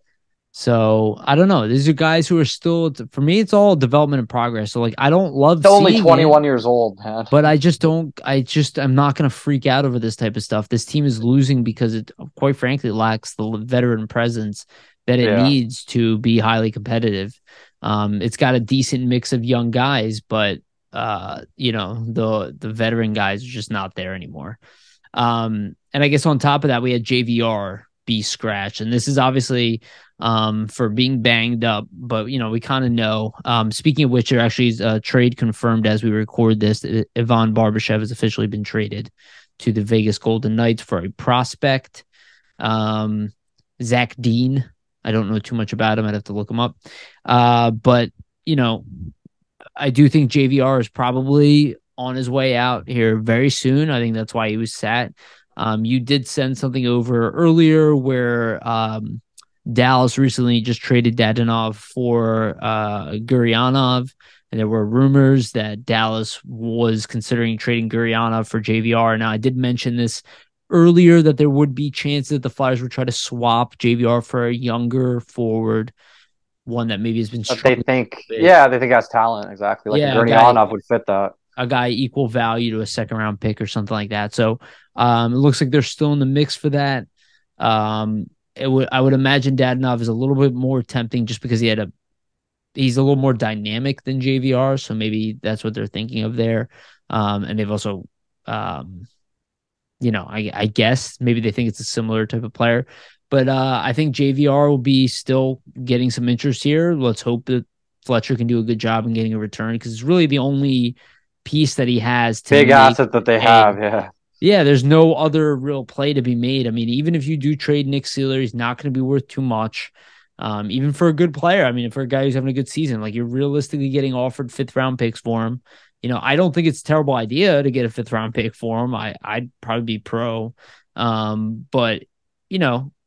So I don't know. These are guys who are still, for me, it's all development and progress. So like, I don't love Still only seeing 21 it, years old, man. but I just don't. I'm not going to freak out over this type of stuff. This team is losing because it, quite frankly, lacks the veteran presence that it Yeah. needs to be highly competitive. It's got a decent mix of young guys, but the veteran guys are just not there anymore. And I guess on top of that, we had JVR be scratched, and this is obviously for being banged up, but we kind of know. Speaking of which, there actually is a trade confirmed as we record this. Ivan Barbashev has officially been traded to the Vegas Golden Knights for a prospect. Zach Dean. I don't know too much about him. I'd have to look him up. But I do think JVR is probably on his way out here very soon. I think that's why he was sat. You did send something over earlier where Dallas recently just traded Dadonov for Gurionov, and there were rumors that Dallas was considering trading Gurionov for JVR. Now, I did mention this earlier that there would be chances that the Flyers would try to swap JVR for a younger forward, one that maybe has been But they struggling think, a bit. yeah, they think has talent. Exactly. Like a Yeah, Gurionov would fit that. a guy equal value to a second round pick or something like that. So it looks like they're still in the mix for that. I would imagine Dadonov is a little bit more tempting just because he's a little more dynamic than JVR, so maybe that's what they're thinking of there. And they've also I guess maybe they think it's a similar type of player. But I think JVR will be still getting some interest here. Let's hope that Fletcher can do a good job in getting a return because it's really the only piece that he has to Big make asset that they a have. Yeah. yeah, there's no other real play to be made. I mean, even if you do trade Nick Seeler, he's not going to be worth too much. Even for a good player. I mean, for a guy who's having a good season, like you're realistically getting offered fifth round picks for him. I don't think it's a terrible idea to get a fifth round pick for him. I'd probably be pro. But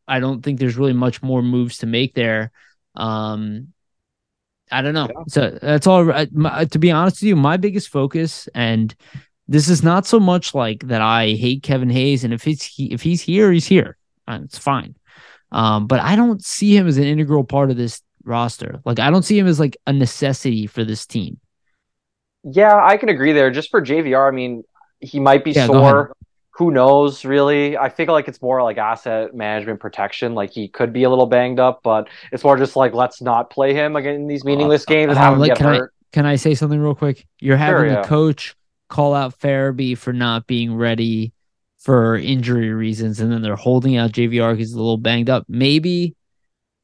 I don't think there's really much more moves to make there. I don't know. Yeah. So that's all. To be honest with you, my biggest focus, and this is not so much like that I hate Kevin Hayes, and if he's here, he's here. It's fine. But I don't see him as an integral part of this roster. Like I don't see him as like a necessity for this team. Yeah, I can agree there. Just for JVR, I mean, he might be Yeah, go ahead. sore. Who knows, really? I feel like it's more like asset management protection. Like he could be a little banged up, but it's more just like let's not play him again in these meaningless games and have him Like, get hurt. can I say something real quick? You're Sure, having the yeah. coach call out Farabee for not being ready for injury reasons, and then they're holding out JVR because he's a little banged up. Maybe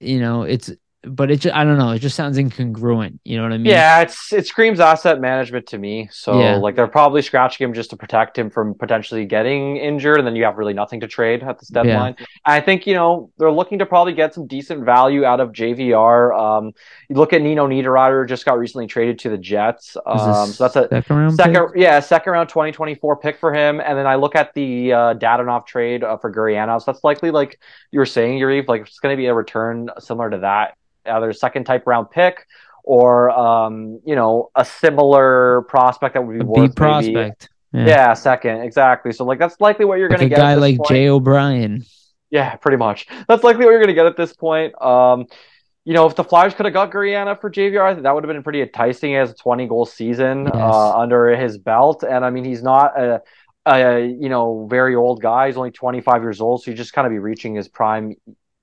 it's but I don't know. It just sounds incongruent. You know what I mean? Yeah, it screams asset management to me. So Yeah, like they're probably scratching him just to protect him from potentially getting injured, and then you have really nothing to trade at this yeah. deadline. I think they're looking to probably get some decent value out of JVR. You look at Nino Niederreiter just got recently traded to the Jets. Was So that's this a second round pick? second round 2024 pick for him. And then I look at the Dadonov trade for Gurianov. So that's likely like you were saying, Yariv, like it's going to be a return similar to that, either a second type round pick or a similar prospect that would be A B worth maybe prospect. Yeah, yeah, second, exactly. So like that's likely what you're like gonna a get at guy this like point. Jay O'Brien. Yeah, pretty much. That's likely what you're gonna get at this point. If the Flyers could have got Guriana for JVR, I think that would have been pretty enticing as a 20-goal season Yes. under his belt. And I mean, he's not a very old guy. He's only 25 years old, so he just kind of be reaching his prime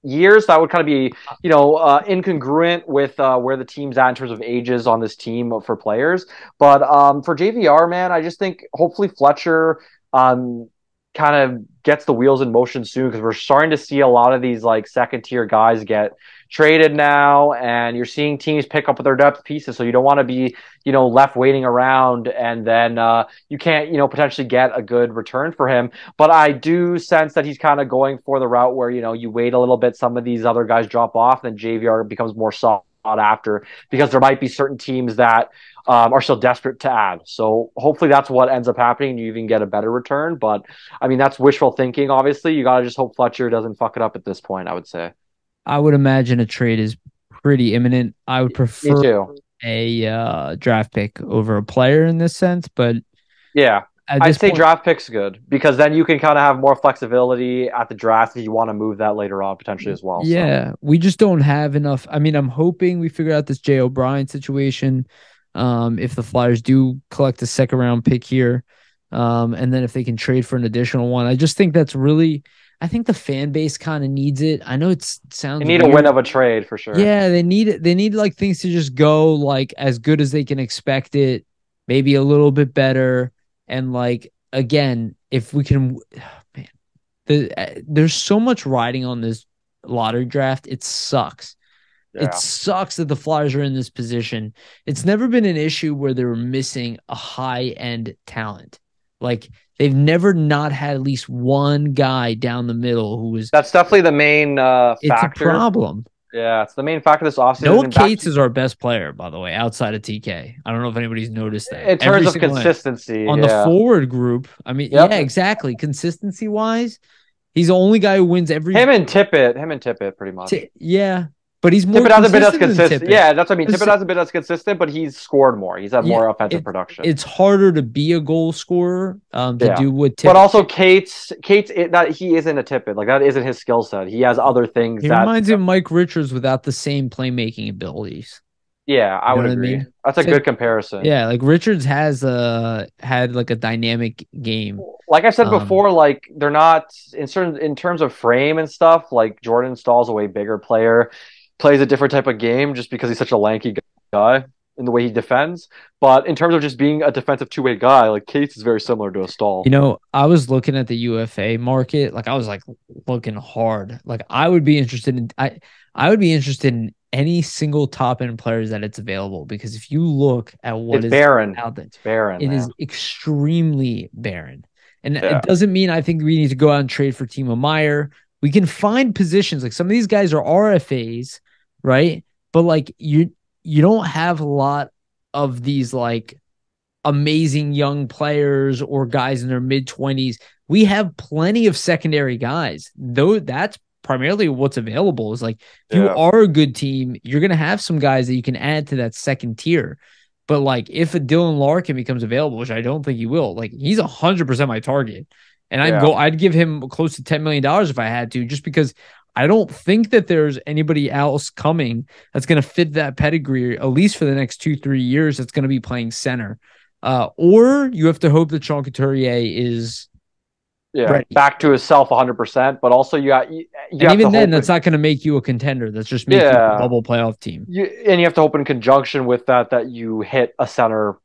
years. That would kind of be incongruent with where the team's at in terms of ages on this team for players. But for JVR, man, I just think hopefully Fletcher kind of gets the wheels in motion soon, because we're starting to see a lot of these like second tier guys get traded now, and you're seeing teams pick up with their depth pieces. So you don't want to be left waiting around, and then you can't potentially get a good return for him. But I do sense that he's kind of going for the route where you wait a little bit, some of these other guys drop off, then JVR becomes more sought after, because there might be certain teams that are still desperate to add. So hopefully that's what ends up happening. You even get a better return. But I mean, that's wishful thinking. Obviously, you got to just hope Fletcher doesn't fuck it up at this point, I would say. I would imagine a trade is pretty imminent. I would Me prefer too. a draft pick over a player in this sense, but Yeah. at I'd this say point, draft pick's good, because then you can kind of have more flexibility at the draft if you want to move that later on potentially as well. So yeah, we just don't have enough. I mean, I'm hoping we figure out this Jay O'Brien situation. If the Flyers do collect a second round pick here, and then if they can trade for an additional one, I just think that's really, I think the fan base kind of needs it. I know it they sounds need a win weird. of a trade for sure. Yeah, they need it. They need like things to just go like as good as they can expect it, maybe a little bit better. And like again, if we can, man, there's so much riding on this lottery draft. It sucks. It Yeah. sucks that the Flyers are in this position. It's never been an issue where they were missing a high end talent. Like they've never not had at least one guy down the middle who was. That's definitely the main It's a factor. problem. Yeah, it's the main factor this offseason. Noah And back Cates to is our best player, by the way, outside of TK. I don't know if anybody's noticed that. in terms Every of single one. consistency, On the yeah. forward group, I mean, yeah, Yep. exactly. Consistency wise, he's the only guy who wins every. Him and Tippett, pretty much. Yeah, but he's more Tippett hasn't been as consistent than consistent. Tippett. Yeah, that's what I mean. Tippett Consi- hasn't been as consistent, but he's scored more. He's had Yeah, more offensive production. it's harder to be a goal scorer to Yeah. do what But Tippett. also that he isn't a Tippett. Like that isn't his skill set. He has other things He that reminds me of Mike Richards without the same playmaking abilities. yeah, I You know would what I agree. mean? That's a So, good comparison. yeah, like Richards has had like a dynamic game. Like I said Um, before, like they're not in terms of frame and stuff. Like Jordan Stahl's a way bigger player, plays a different type of game just because he's such a lanky guy in the way he defends. But in terms of just being a defensive two-way guy, like Cates is very similar to a Stahl. I was looking at the UFA market, like I was like looking hard. Like I would be interested in any single top end players that it's available, because if you look at what It's is barren. out there, It's barren, it is man. extremely barren. And it Yeah. doesn't mean I think we need to go out and trade for Timo Meyer. We can find positions, like some of these guys are RFAs, right? But like you don't have a lot of these like amazing young players or guys in their mid 20s. We have plenty of secondary guys. Though that's primarily what's available, is like if you Yeah. are a good team, you're going to have some guys that you can add to that second tier. But like if a Dylan Larkin becomes available, which I don't think he will, like he's 100% my target. And Yeah. I'd give him close to $10 million if I had to, just because I don't think that there's anybody else coming that's going to fit that pedigree, at least for the next 2-3 years, that's going to be playing center. Or you have to hope that Sean Couturier is Yeah. ready. Back to his self 100%, but also you And have even to then, hope that's not going to make you a contender. That's just make you a yeah. bubble playoff team. And you have to hope in conjunction with that you hit a center,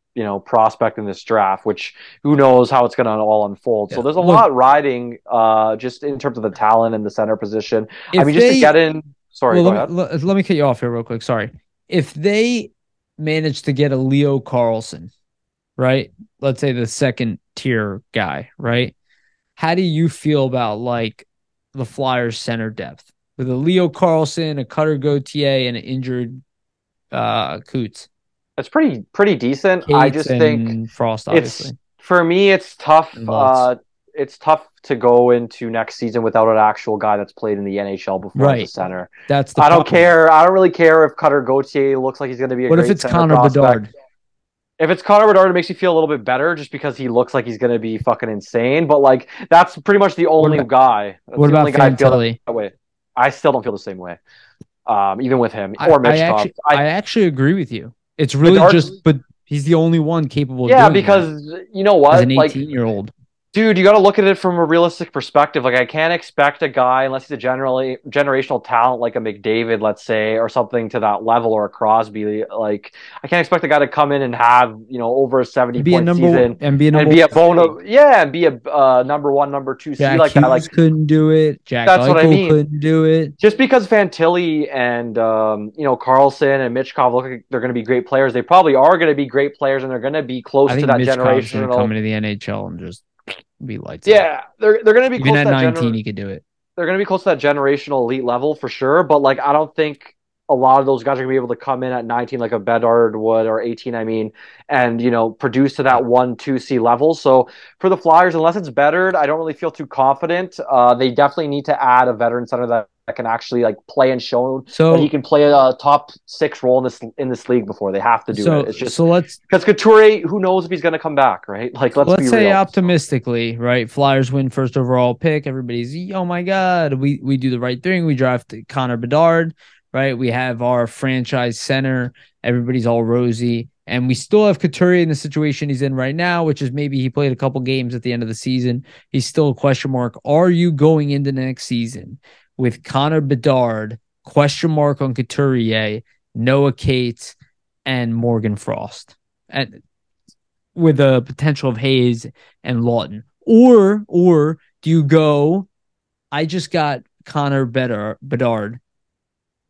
prospect in this draft, which who knows how it's going to all unfold. Yeah. So there's a Look, lot riding just in terms of the talent and the center position. I if mean, just to they get in. Sorry, Well, go ahead. let me cut you off here real quick. Sorry. If they manage to get a Leo Carlson, right? Let's say the second tier guy, right? How do you feel about like the Flyers center depth with a Leo Carlson, a Cutter Gauthier, and an injured Coots, It's pretty decent. I Cates, just think and Frost, it's obviously, for me. It's tough. and Waltz. It's tough to go into next season without an actual guy that's played in the NHL before as a Right. center. That's the I don't problem. care. I don't really care if Cutter Gauthier looks like he's going to be a What if great it's center Connor prospect. Bedard? If it's Connor Bedard, it makes me feel a little bit better just because he looks like he's going to be fucking insane. But like, that's pretty much the What only about guy. That's what the about only guy I feel Fantilli? that way. I still don't feel the same way. Even with him or Mitchkov. I actually agree with you. It's really Bedard's just, but he's the only one capable of yeah, doing that because you know as an what? Like 18-year-old. dude, you got to look at it from a realistic perspective. Like, I can't expect a guy, unless he's a generational talent like a McDavid, let's say, or something to that level, or a Crosby. Like, I can't expect a guy to come in and have over a 70 Be a point number season and be a and number be a one seed. yeah, and be a number one, number two seed Jack like that. Hughes Like, couldn't do it. Jack that's what I Eichel mean. couldn't do it. Just because Fantilli and Carlson and Mitchkov look like they're going to be great players, they probably are going to be great players, and they're going to be I close to think that Mitchkov's going to come generational. into the NHL and just be lights out. Yeah, they're going to be Even close to at that 19, he could do it. they're going to be close to that generational elite level for sure. But like, I don't think a lot of those guys are going to be able to come in at 19 like a Bedard would, or 18, I mean, and produce to that 1-2C level. So for the Flyers, unless it's Bedard, I don't really feel too confident. They definitely need to add a veteran center that can actually like play and show that he So can play a top six role in this league before. They have to do it. It's just so let's because Couture, who knows if he's going to come back, right? Like, let's be say real. optimistically, right? Flyers win first overall pick. Everybody's, oh my god, we do the right thing. We draft Connor Bedard, right? We have our franchise center. Everybody's all rosy. And we still have Couture in the situation he's in right now, which is maybe he played a couple games at the end of the season. He's still a question mark. Are you going into next season with Connor Bedard, question mark on Couturier, Noah Cates, and Morgan Frost? And with the potential of Hayes and Lawton? Or do you go, I just got Connor Bedard.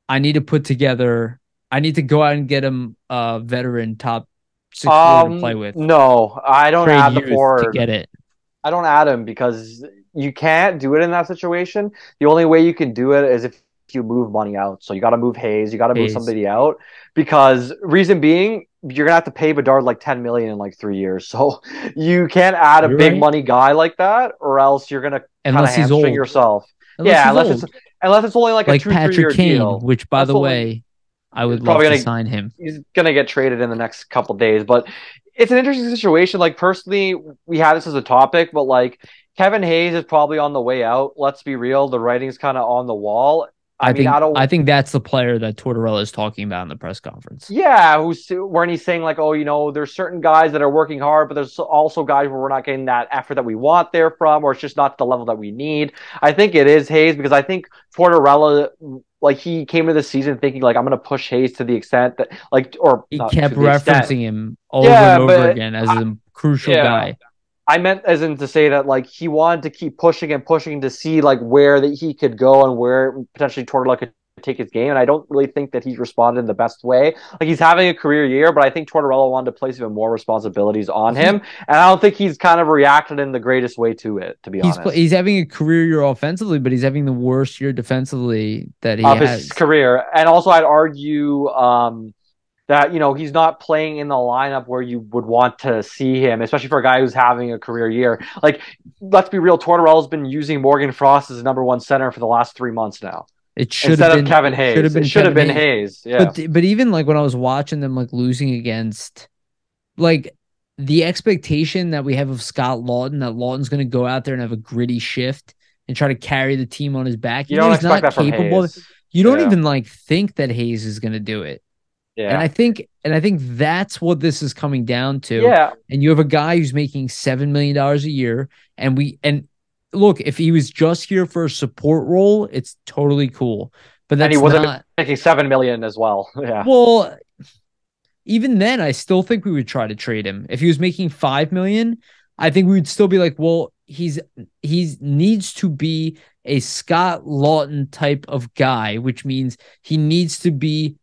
I need to go out and get him a veteran top six forward to play with. No, I don't Trade add the youth to forward. get it. I don't add him because you can't do it in that situation. The only way you can do it is if you move money out. So you got to move Hayes, you got to move Hayes. somebody out, because reason being, you're gonna have to pay Bedard like 10 million in like 3 years. So you can't add a You're big right. money guy like that, or else you're gonna kind of Unless he's hamstring old. yourself. Unless Yeah, he's old. unless it's only like a Like 2 3 Patrick year Kane, deal. which by That's the only way, I He's would love probably to gonna sign him. he's gonna get traded in the next couple days. But it's an interesting situation. Like, personally, we had this as a topic, but like, Kevin Hayes is probably on the way out. Let's be real. The writing's kind of on the wall. I mean, I I don't. think that's the player that Tortorella is talking about in the press conference. Yeah, when he's saying like, oh, there's certain guys that are working hard, but there's also guys where we're not getting that effort that we want there from, or it's just not the level that we need. I think it is Hayes, because I think Tortorella, like, he came to the season thinking like, I'm going to push Hayes to the extent that, like, or He not kept to the extent. referencing him over and Yeah, over again as a crucial yeah. guy. I meant as in to say that like, he wanted to keep pushing and pushing to see like where that he could go and where potentially Tortorella could take his game. And I don't really think that he's responded in the best way. Like, he's having a career year, but I think Tortorella wanted to place even more responsibilities on him, and I don't think he's kind of reacted in the greatest way to it, to be honest. He's having a career year offensively, but he's having the worst year defensively that he Of has. his career. And also, I'd argue that he's not playing in the lineup where you would want to see him, especially for a guy who's having a career year. Like, let's be real, Tortorella's been using Morgan Frost as a number one center for the last 3 months now. It should Instead have been of Kevin Hayes. It should have been Hayes. Yeah. But even like when I was watching them like losing against, like, the expectation that we have of Scott Lawton, that Lawton's going to go out there and have a gritty shift and try to carry the team on his back. You don't he's expect not that from capable. Hayes. You don't even like think that Hayes is going to do it. Yeah. And I think that's what this is coming down to. Yeah. And you have a guy who's making $7 million a year. And look, if he was just here for a support role, it's totally cool. But that's, and he wasn't making $7 million as well. Yeah. Well, even then, I still think we would try to trade him. If he was making $5 million, I think we would still be like, well, he needs to be a Scott Lawton type of guy, which means he needs to be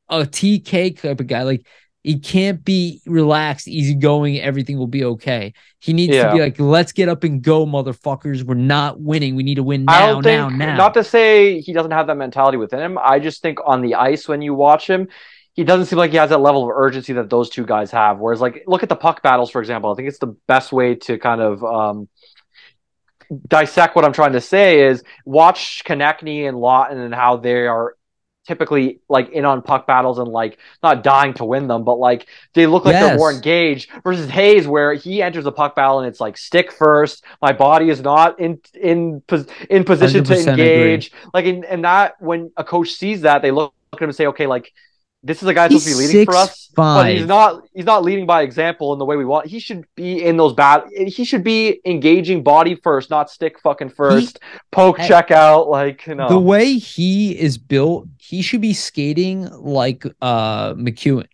a TK type of guy. Like he can't be relaxed, easygoing. Everything will be okay. He needs to be Yeah. like, let's get up and go, motherfuckers. We're not winning. We need to win I now, don't now, think, now. not to say he doesn't have that mentality within him. I just think on the ice when you watch him, he doesn't seem like he has that level of urgency that those two guys have. Whereas, like, look at the puck battles, for example. I think it's the best way to kind of dissect what I'm trying to say is watch Konechny and Lawton and how they are typically like in on puck battles and like not dying to win them, but like they look like they're more Yes, engaged versus Hayes where he enters a puck battle and it's like stick first. My body is not in position to 100% agree. engage. Like and that when a coach sees that, they look at him and say, okay, like this is a guy He's supposed to be leading for six us, but he's five. not. He's not leading by example in the way we want. He should be in those bad. He should be engaging body first, not stick fucking He first. Poke at check out, like the way he is built, he should be skating like McEwen.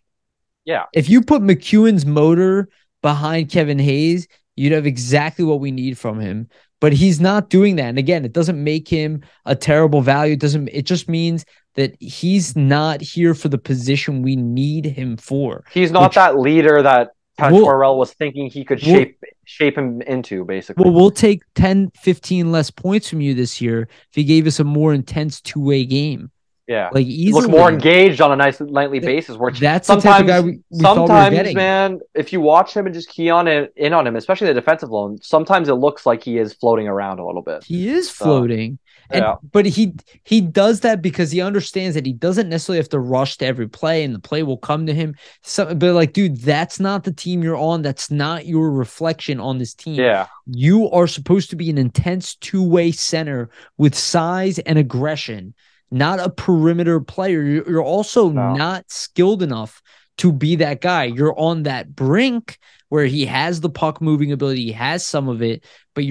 yeah. If you put McEwen's motor behind Kevin Hayes, you'd have exactly what we need from him. But he's not doing that. And again, it doesn't make him a terrible value. It just means that he's not here for the position we need him for, He's not which that leader that we'll Tortorella was thinking he could we'll shape him into, well, basically. we'll take 10, 15 less points from you this year if he gave us a more intense two-way game. Yeah. Like Look more easily. engaged on a nice nightly basis, which That's the type of guy sometimes, we thought we were sometimes, getting. man, if you watch him and just key on it in on him, especially the defensive loan, sometimes it looks like he is floating around a little bit. He is So floating. yeah, But he does that because he understands that he doesn't necessarily have to rush to every play and the play will come to him. But like, dude, that's not the team you're on. That's not your reflection on this team. yeah, You are supposed to be an intense two-way center with size and aggression, not a perimeter player. You're also no, not skilled enough to be that guy. You're on that brink where he has the puck moving ability, he has some of it, but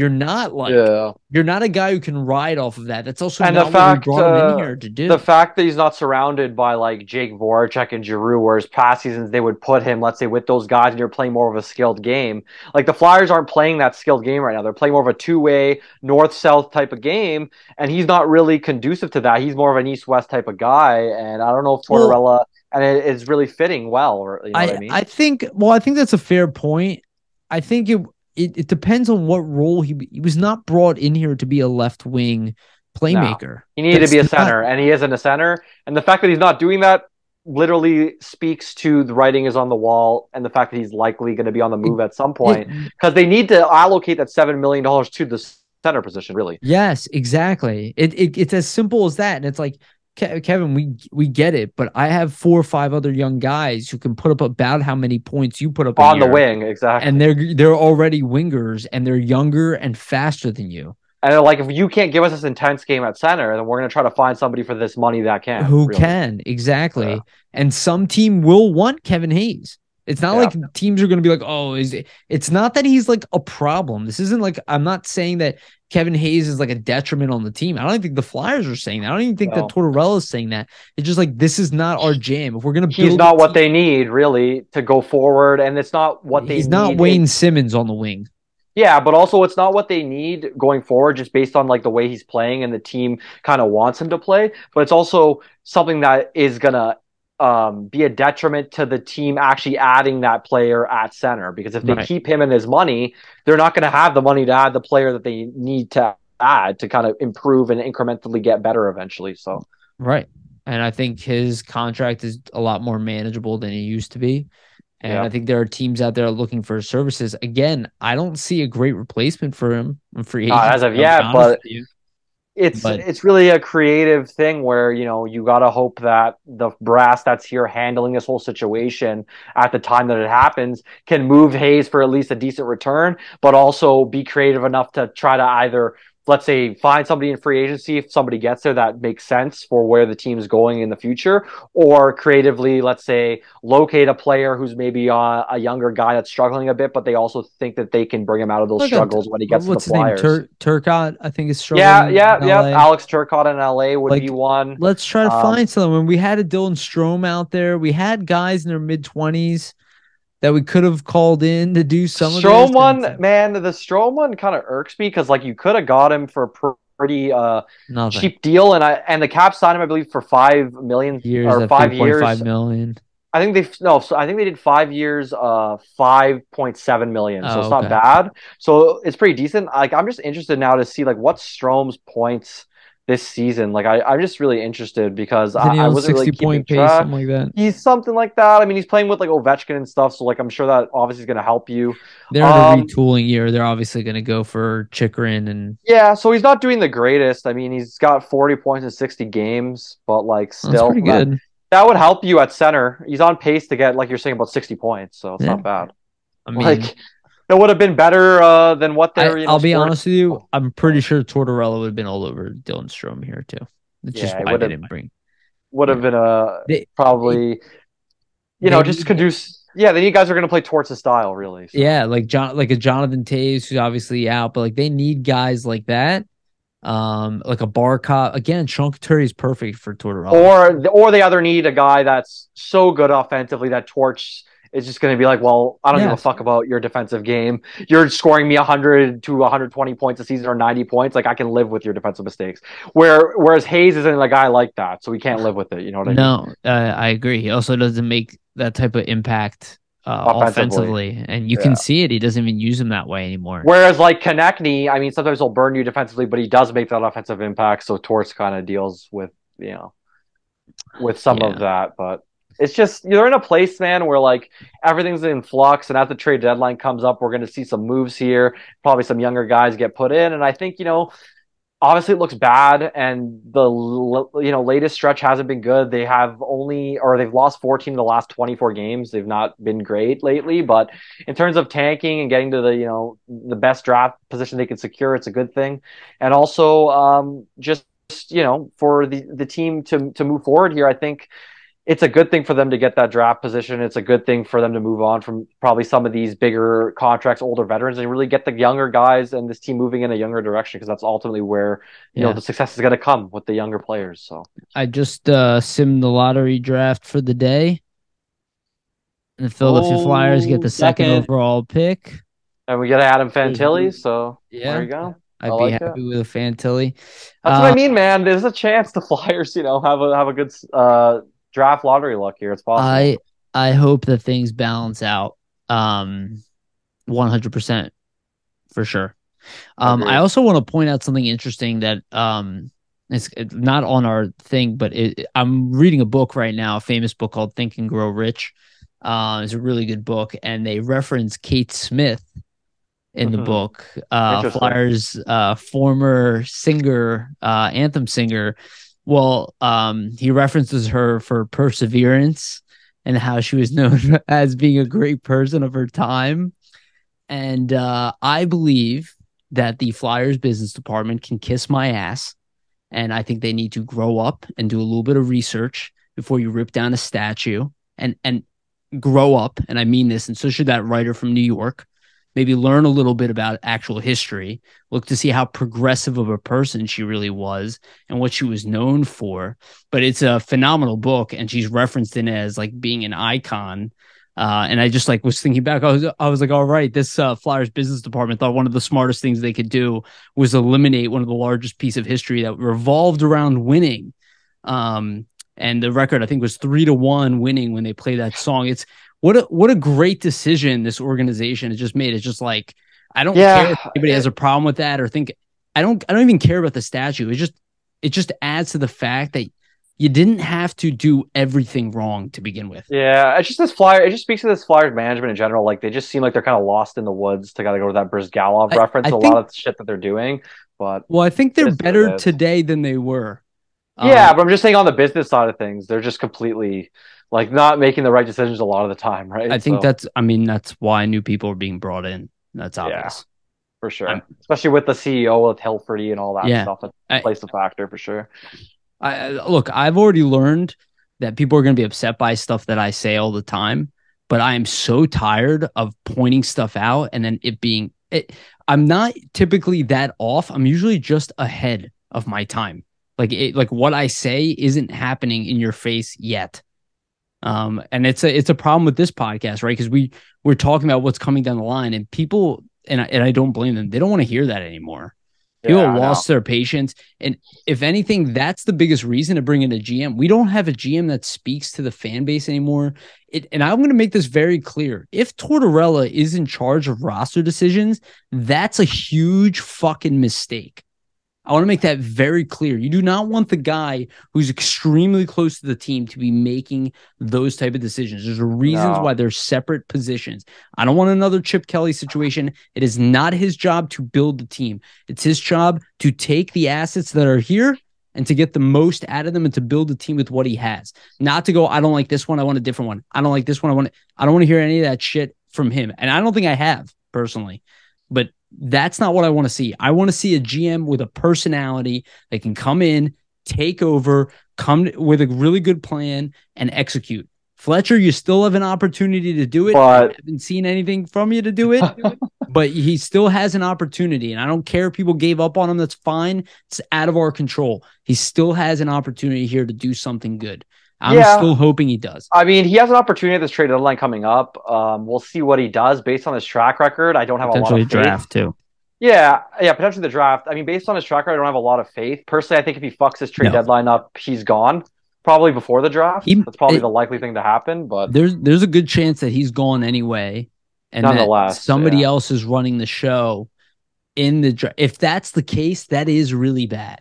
yeah. you're not a guy who can ride off of that. That's also And the not what we fact, brought him in here to the do. fact that he's not surrounded by like Jake Voracek and Giroux, whereas past seasons they would put him, let's say, with those guys, and you're playing more of a skilled game. Like the Flyers aren't playing that skilled game right now. They're playing more of a two-way north-south type of game, and he's not really conducive to that. He's more of an east-west type of guy, and I don't know if Well, Tortorella and it is really fitting well, or you know what I mean? I think that's a fair point. I think it depends on what role he was not brought in here to be a left wing No, playmaker. he needed to That's be a not center, and he isn't a center. And the fact that he's not doing that literally speaks to the writing is on the wall, and the fact that he's likely going to be on the it, move at some it point because they need to allocate that $7 million to the center position. Really, yes, exactly. It's as simple as that. And it's like, Kevin, we get it, but I have 4 or 5 other young guys who can put up about how many points you put up a on the year, wing, and exactly. they're already wingers and they're younger and faster than you. And like, if you can't give us this intense game at center, then we're going to try to find somebody for this money that can. Who Really, can yeah, exactly? And some team will want Kevin Hayes. It's not yeah. like teams are going to be like, oh, is it? It's not that he's like a problem. This isn't like I'm not saying that Kevin Hayes is like a detriment on the team. I don't think the Flyers are saying that. I don't even think that No, Tortorella is saying that. It's just like this is not our jam. If we're going to he's build a not what team, they need really to go forward, and it's not what they he's not need in Wayne Simmons on the wing. yeah, but also it's not what they need going forward, just based on like the way he's playing and the team kind of wants him to play. But it's also something that is gonna be a detriment to the team actually adding that player at center because if they Right. keep him and his money, they're not going to have the money to add the player that they need to add to kind of improve and incrementally get better eventually. So Right. And I think his contract is a lot more manageable than it used to be. And yeah. I think there are teams out there looking for his services. Again, I don't see a great replacement for him in free Not as agency. of I'll be yet, honest but with you. it's But it's really a creative thing where you got to hope that the brass that's here handling this whole situation at the time that it happens can move Hayes for at least a decent return, but also be creative enough to try to either, let's say, find somebody in free agency if somebody gets there that makes sense for where the team's going in the future, or creatively, let's say, locate a player who's maybe a younger guy that's struggling a bit, but they also think that they can bring him out of those look at struggles when he gets to the what's his name? Flyers. Turcotte, I think is Yeah, struggling yeah, in yeah. LA. Alex Turcotte in LA would be Like, one. let's try to Um, find someone. We had a Dylan Strome out there. We had guys in their mid-20s that we could have called in to do some of this. Strom And it's one, man, the Strom one kind of irks me because like you could have got him for pretty Nothing. cheap deal, and the Caps signed him, I believe, for 5 million Years or at 5 years. 3.5 million. I think they no, so I think they did 5 years, 5.7 million. So Oh, it's not okay. bad. So it's pretty decent. Like I'm just interested now to see like what Strome's points this season. Like I'm just really interested because Isn't he I on wasn't really 60 keeping point pace, track. something like that? He's something like that. I mean, he's playing with like Ovechkin and stuff, so like I'm sure that obviously is going to help you. They're in a Um, retooling year. They're obviously going to go for Chikrin and yeah, so he's not doing the greatest. I mean, he's got 40 points in 60 games, but like that's still pretty good. that would help you at center. He's on pace to get like you're saying about 60 points, so it's Yeah. not bad. I mean, Like it would have been better than what they're I'll be scoring. honest with you. I'm pretty But sure Tortorella would have been all over Dylan Strome here too. That's just yeah, it why they didn't bring. would You have know, been a they probably they just need conduce. Yeah, they need guys who are going to play towards the style really. So yeah, like a Jonathan Taves who's obviously out, but like they need guys like that. Like a Barkov again. Sean Couturier is perfect for Tortorella. or they either need a guy that's so good offensively that Torch is just going to be like, well, I don't give a Yes, fuck about your defensive game. You're scoring me 100 to 120 points a season or 90 points. Like I can live with your defensive mistakes. Whereas Hayes isn't a guy like that, so we can't live with it. You know what I mean? no, I agree. He also doesn't make that type of impact Offensively, offensively, and you can yeah. see it. He doesn't even use him that way anymore. Whereas like Konechny, I mean, sometimes he'll burn you defensively, but he does make that offensive impact. So Torts kind of deals with with some of Yeah, that, but it's just you're in a place, man, where like everything's in flux, and as the trade deadline comes up, we're going to see some moves here. Probably some younger guys get put in, and I think obviously it looks bad, and the latest stretch hasn't been good. They've lost 14 of the last 24 games. They've not been great lately, but in terms of tanking and getting to the best draft position they can secure, it's a good thing, and also just for the team to move forward here, I think it's a good thing for them to get that draft position. It's a good thing for them to move on from probably some of these bigger contracts, older veterans, and really get the younger guys and this team moving in a younger direction because that's ultimately where yeah. the success is going to come with the younger players. So, I just simmed the lottery draft for the day. And the Philadelphia Flyers get oh, the second second, overall pick. and we get Adam There's Fantilli. So there Yeah, you go. I I'd be like it. happy with a Fantilli. That's what I Uh, mean, man. There's a chance the Flyers, have a good draft lottery luck here. It's possible. I I hope that things balance out. 100% for sure. I Agreed. also want to point out something interesting that it's not on our thing, but I'm reading a book right now, a famous book called Think and Grow Rich. It's a really good book, and they reference Kate Smith in the book. Interesting. Flyers former singer, anthem singer. Well, he references her for perseverance and how she was known as being a great person of her time. And I believe that the Flyers business department can kiss my ass. And I think they need to grow up and do a little bit of research before you rip down a statue and grow up. And I mean this. And so should that writer from New York. Maybe learn a little bit about actual history, look to see how progressive of a person she really was and what she was known for. But it's a phenomenal book, and she's referenced in it as like being an icon. And I just like was thinking back. I was like, all right, this Flyers business department thought one of the smartest things they could do was eliminate one of the largest piece of history that revolved around winning. And the record I think was 3-1 winning when they play that song. It's what a great decision this organization has just made. It's just like I don't care Yeah, if anybody has a problem with that or think I don't even care about the statue. It just adds to the fact that you didn't have to do everything wrong to begin with. yeah. It's just this flyer. It just speaks to this Flyers management in general. Like they just seem like they're kind of lost in the woods to gotta go to that Brizgalov reference. I A lot think of the shit that they're doing, but well, I think it they're is what it better is. today than they were. Um, Yeah, but I'm just saying on the business side of things, they're just completely like not making the right decisions a lot of the time, I right? think So that's why new people are being brought in. That's yeah, obvious. for I'm sure. Especially with the CEO with Hilferty and all that yeah. stuff that I, plays a factor for sure. look, I've already learned that people are going to be upset by stuff that I say all the time, but I am so tired of pointing stuff out and then it being it. I'm not typically that off. I'm usually just ahead of my time. Like what I say isn't happening in your face yet. And it's a problem with this podcast, right? Because we're talking about what's coming down the line, and people and I don't blame them. They don't want to hear that anymore. People Yeah, I know. lost their patience. And if anything, that's the biggest reason to bring in a GM. We don't have a GM that speaks to the fan base anymore. And I'm going to make this very clear. If Tortorella is in charge of roster decisions, that's a huge fucking mistake. I want to make that very clear. You do not want the guy who's extremely close to the team to be making those type of decisions. There's reasons why No. they're separate positions. I don't want another Chip Kelly situation. It is not his job to build the team. It's his job to take the assets that are here and to get the most out of them and to build a team with what he has. Not to go, I don't like this one. I want a different one. I don't like this one. I don't want to hear any of that shit from him. And I don't think I have personally, but that's not what I want to see. I want to see a GM with a personality that can come in, take over, come with a really good plan, and execute. Fletcher, you still have an opportunity to do it. But I haven't seen anything from you to do it, but he still has an opportunity. And I don't care if people gave up on him. That's fine. It's out of our control. He still has an opportunity here to do something good. I'm still hoping he does. I mean, he has an opportunity at this trade deadline coming up. We'll see what he does based on his track record. I don't have a lot of faith. Draft too. Yeah, potentially the draft. I mean, based on his track record, I don't have a lot of faith. Personally, I think if he fucks his trade deadline up, he's gone. Probably before the draft. That's probably the likely thing to happen. But there's a good chance that he's gone anyway, and nonetheless, that somebody else is running the show in the draft. If that's the case, that is really bad.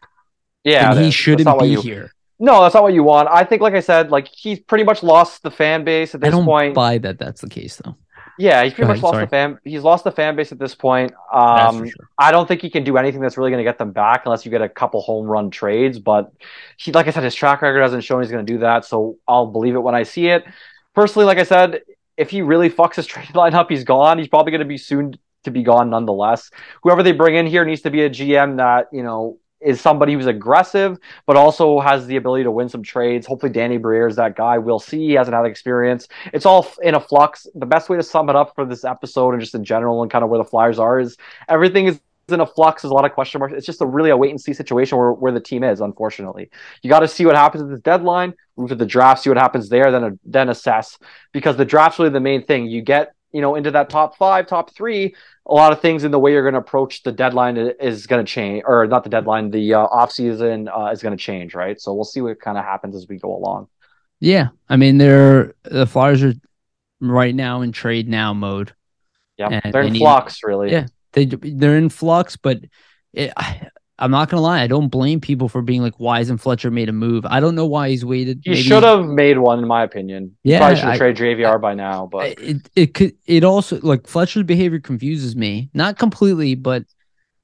Yeah, and he shouldn't be here. No, that's not what you want. I think, like I said, like he's pretty much lost the fan base at this point. I don't buy that that's the case, though. Yeah, he's pretty much lost the fan. He's lost the fan base at this point. That's for sure. I don't think he can do anything that's really going to get them back unless you get a couple home run trades. But he, like I said, his track record hasn't shown he's going to do that. So I'll believe it when I see it. Personally, like I said, if he really fucks his trade line up, he's gone. He's probably going to be soon to be gone nonetheless. Whoever they bring in here needs to be a GM that, is somebody who's aggressive, but also has the ability to win some trades. Hopefully Danny Briere is that guy. We'll see. He hasn't had experience. It's all in a flux. The best way to sum it up for this episode and just in general and kind of where the Flyers are is everything is in a flux. There's a lot of question marks. It's just really a wait and see situation where the team is, unfortunately. You got to see what happens at this deadline, move to the draft, see what happens there, then assess. Because the draft's really the main thing. You get into that top 5, top 3, a lot of things in the way you're going to approach the deadline is going to change, or not the deadline, the offseason is going to change, right? So we'll see what kind of happens as we go along. Yeah. I mean, the Flyers are right now in trade now mode. Yeah, they're in flux, really. Yeah, they're in flux, but I'm not going to lie. I don't blame people for being like, why hasn't Fletcher made a move? I don't know why he's waited. He should have made one, in my opinion. Yeah, he probably should have traded JVR by now. But it also, like, Fletcher's behavior confuses me. Not completely, but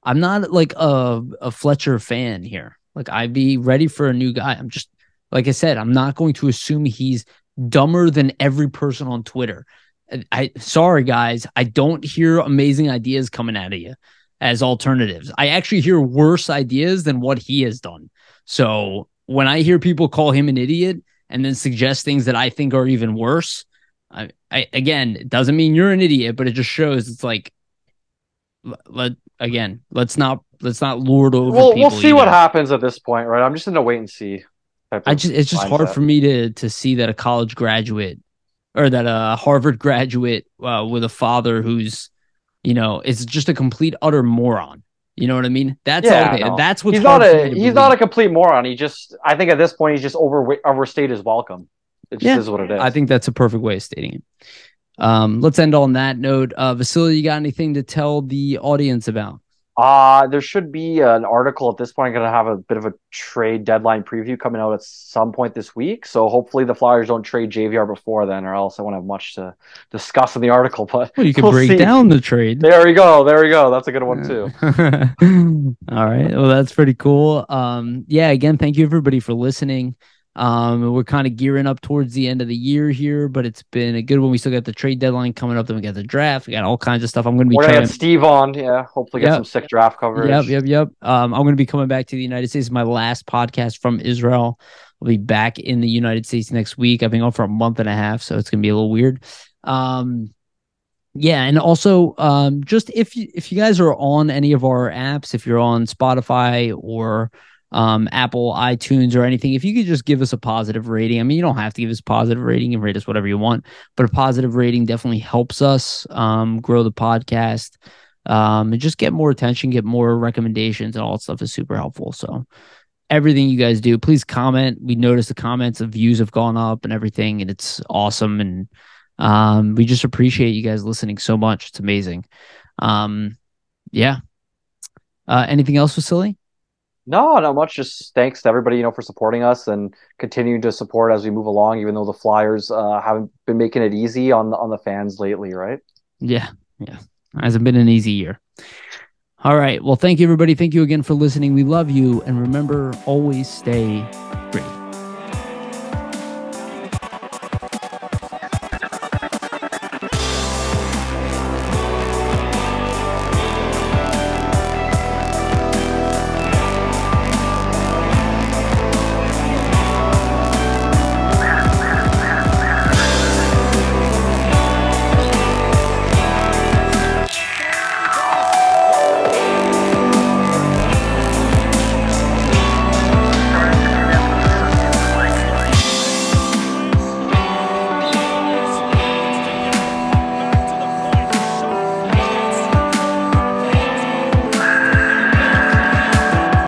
I'm not like a Fletcher fan here. Like, I'd be ready for a new guy. I'm just, like I said, I'm not going to assume he's dumber than every person on Twitter. Sorry, guys. I don't hear amazing ideas coming out of you as alternatives. I actually hear worse ideas than what he has done. So when I hear people call him an idiot and then suggest things that I think are even worse, again, it doesn't mean you're an idiot, but it just shows it's like, let's not lord over people. We'll see what happens at this point, right? I'm just in a wait and see. It's just hard for me to see that a college graduate or that a Harvard graduate with a father who's, it's just a complete utter moron. You know what I mean? That's what's he's not a complete moron. I think at this point he's just overstayed his welcome. It just is what it is. I think that's a perfect way of stating it. Let's end on that note. Vasili, you got anything to tell the audience about? There should be an article at this point. I'm going to have a bit of a trade deadline preview coming out at some point this week. So hopefully the Flyers don't trade JVR before then, or else I won't have much to discuss in the article. But you can break down the trade. There we go. That's a good one too. All right. Well, that's pretty cool. Again, thank you everybody for listening. We're kind of gearing up towards the end of the year here, but it's been a good one. We still got the trade deadline coming up, then we got the draft. We got all kinds of stuff. I'm going to be trying to get Steve on. Yeah, hopefully get some sick draft coverage. Yep. I'm going to be coming back to the United States. My last podcast from Israel. I'll be back in the United States next week. I've been gone for a month and a half, so it's going to be a little weird. And also, just if you guys are on any of our apps, if you're on Spotify or Apple, iTunes, or anything, if you could just give us a positive rating. I mean, you don't have to give us a positive rating and rate us whatever you want, but a positive rating definitely helps us grow the podcast. and just get more attention, get more recommendations, and all that stuff is super helpful. So everything you guys do, please comment. We notice the comments, the views have gone up and everything, and it's awesome. And we just appreciate you guys listening so much. It's amazing. Yeah. Anything else, Vasili? No, not much. Just thanks to everybody, for supporting us and continuing to support as we move along, even though the Flyers haven't been making it easy on the fans lately, right? Yeah. Yeah. Hasn't been an easy year. All right. Well, thank you, everybody. Thank you again for listening. We love you. And remember, always stay great.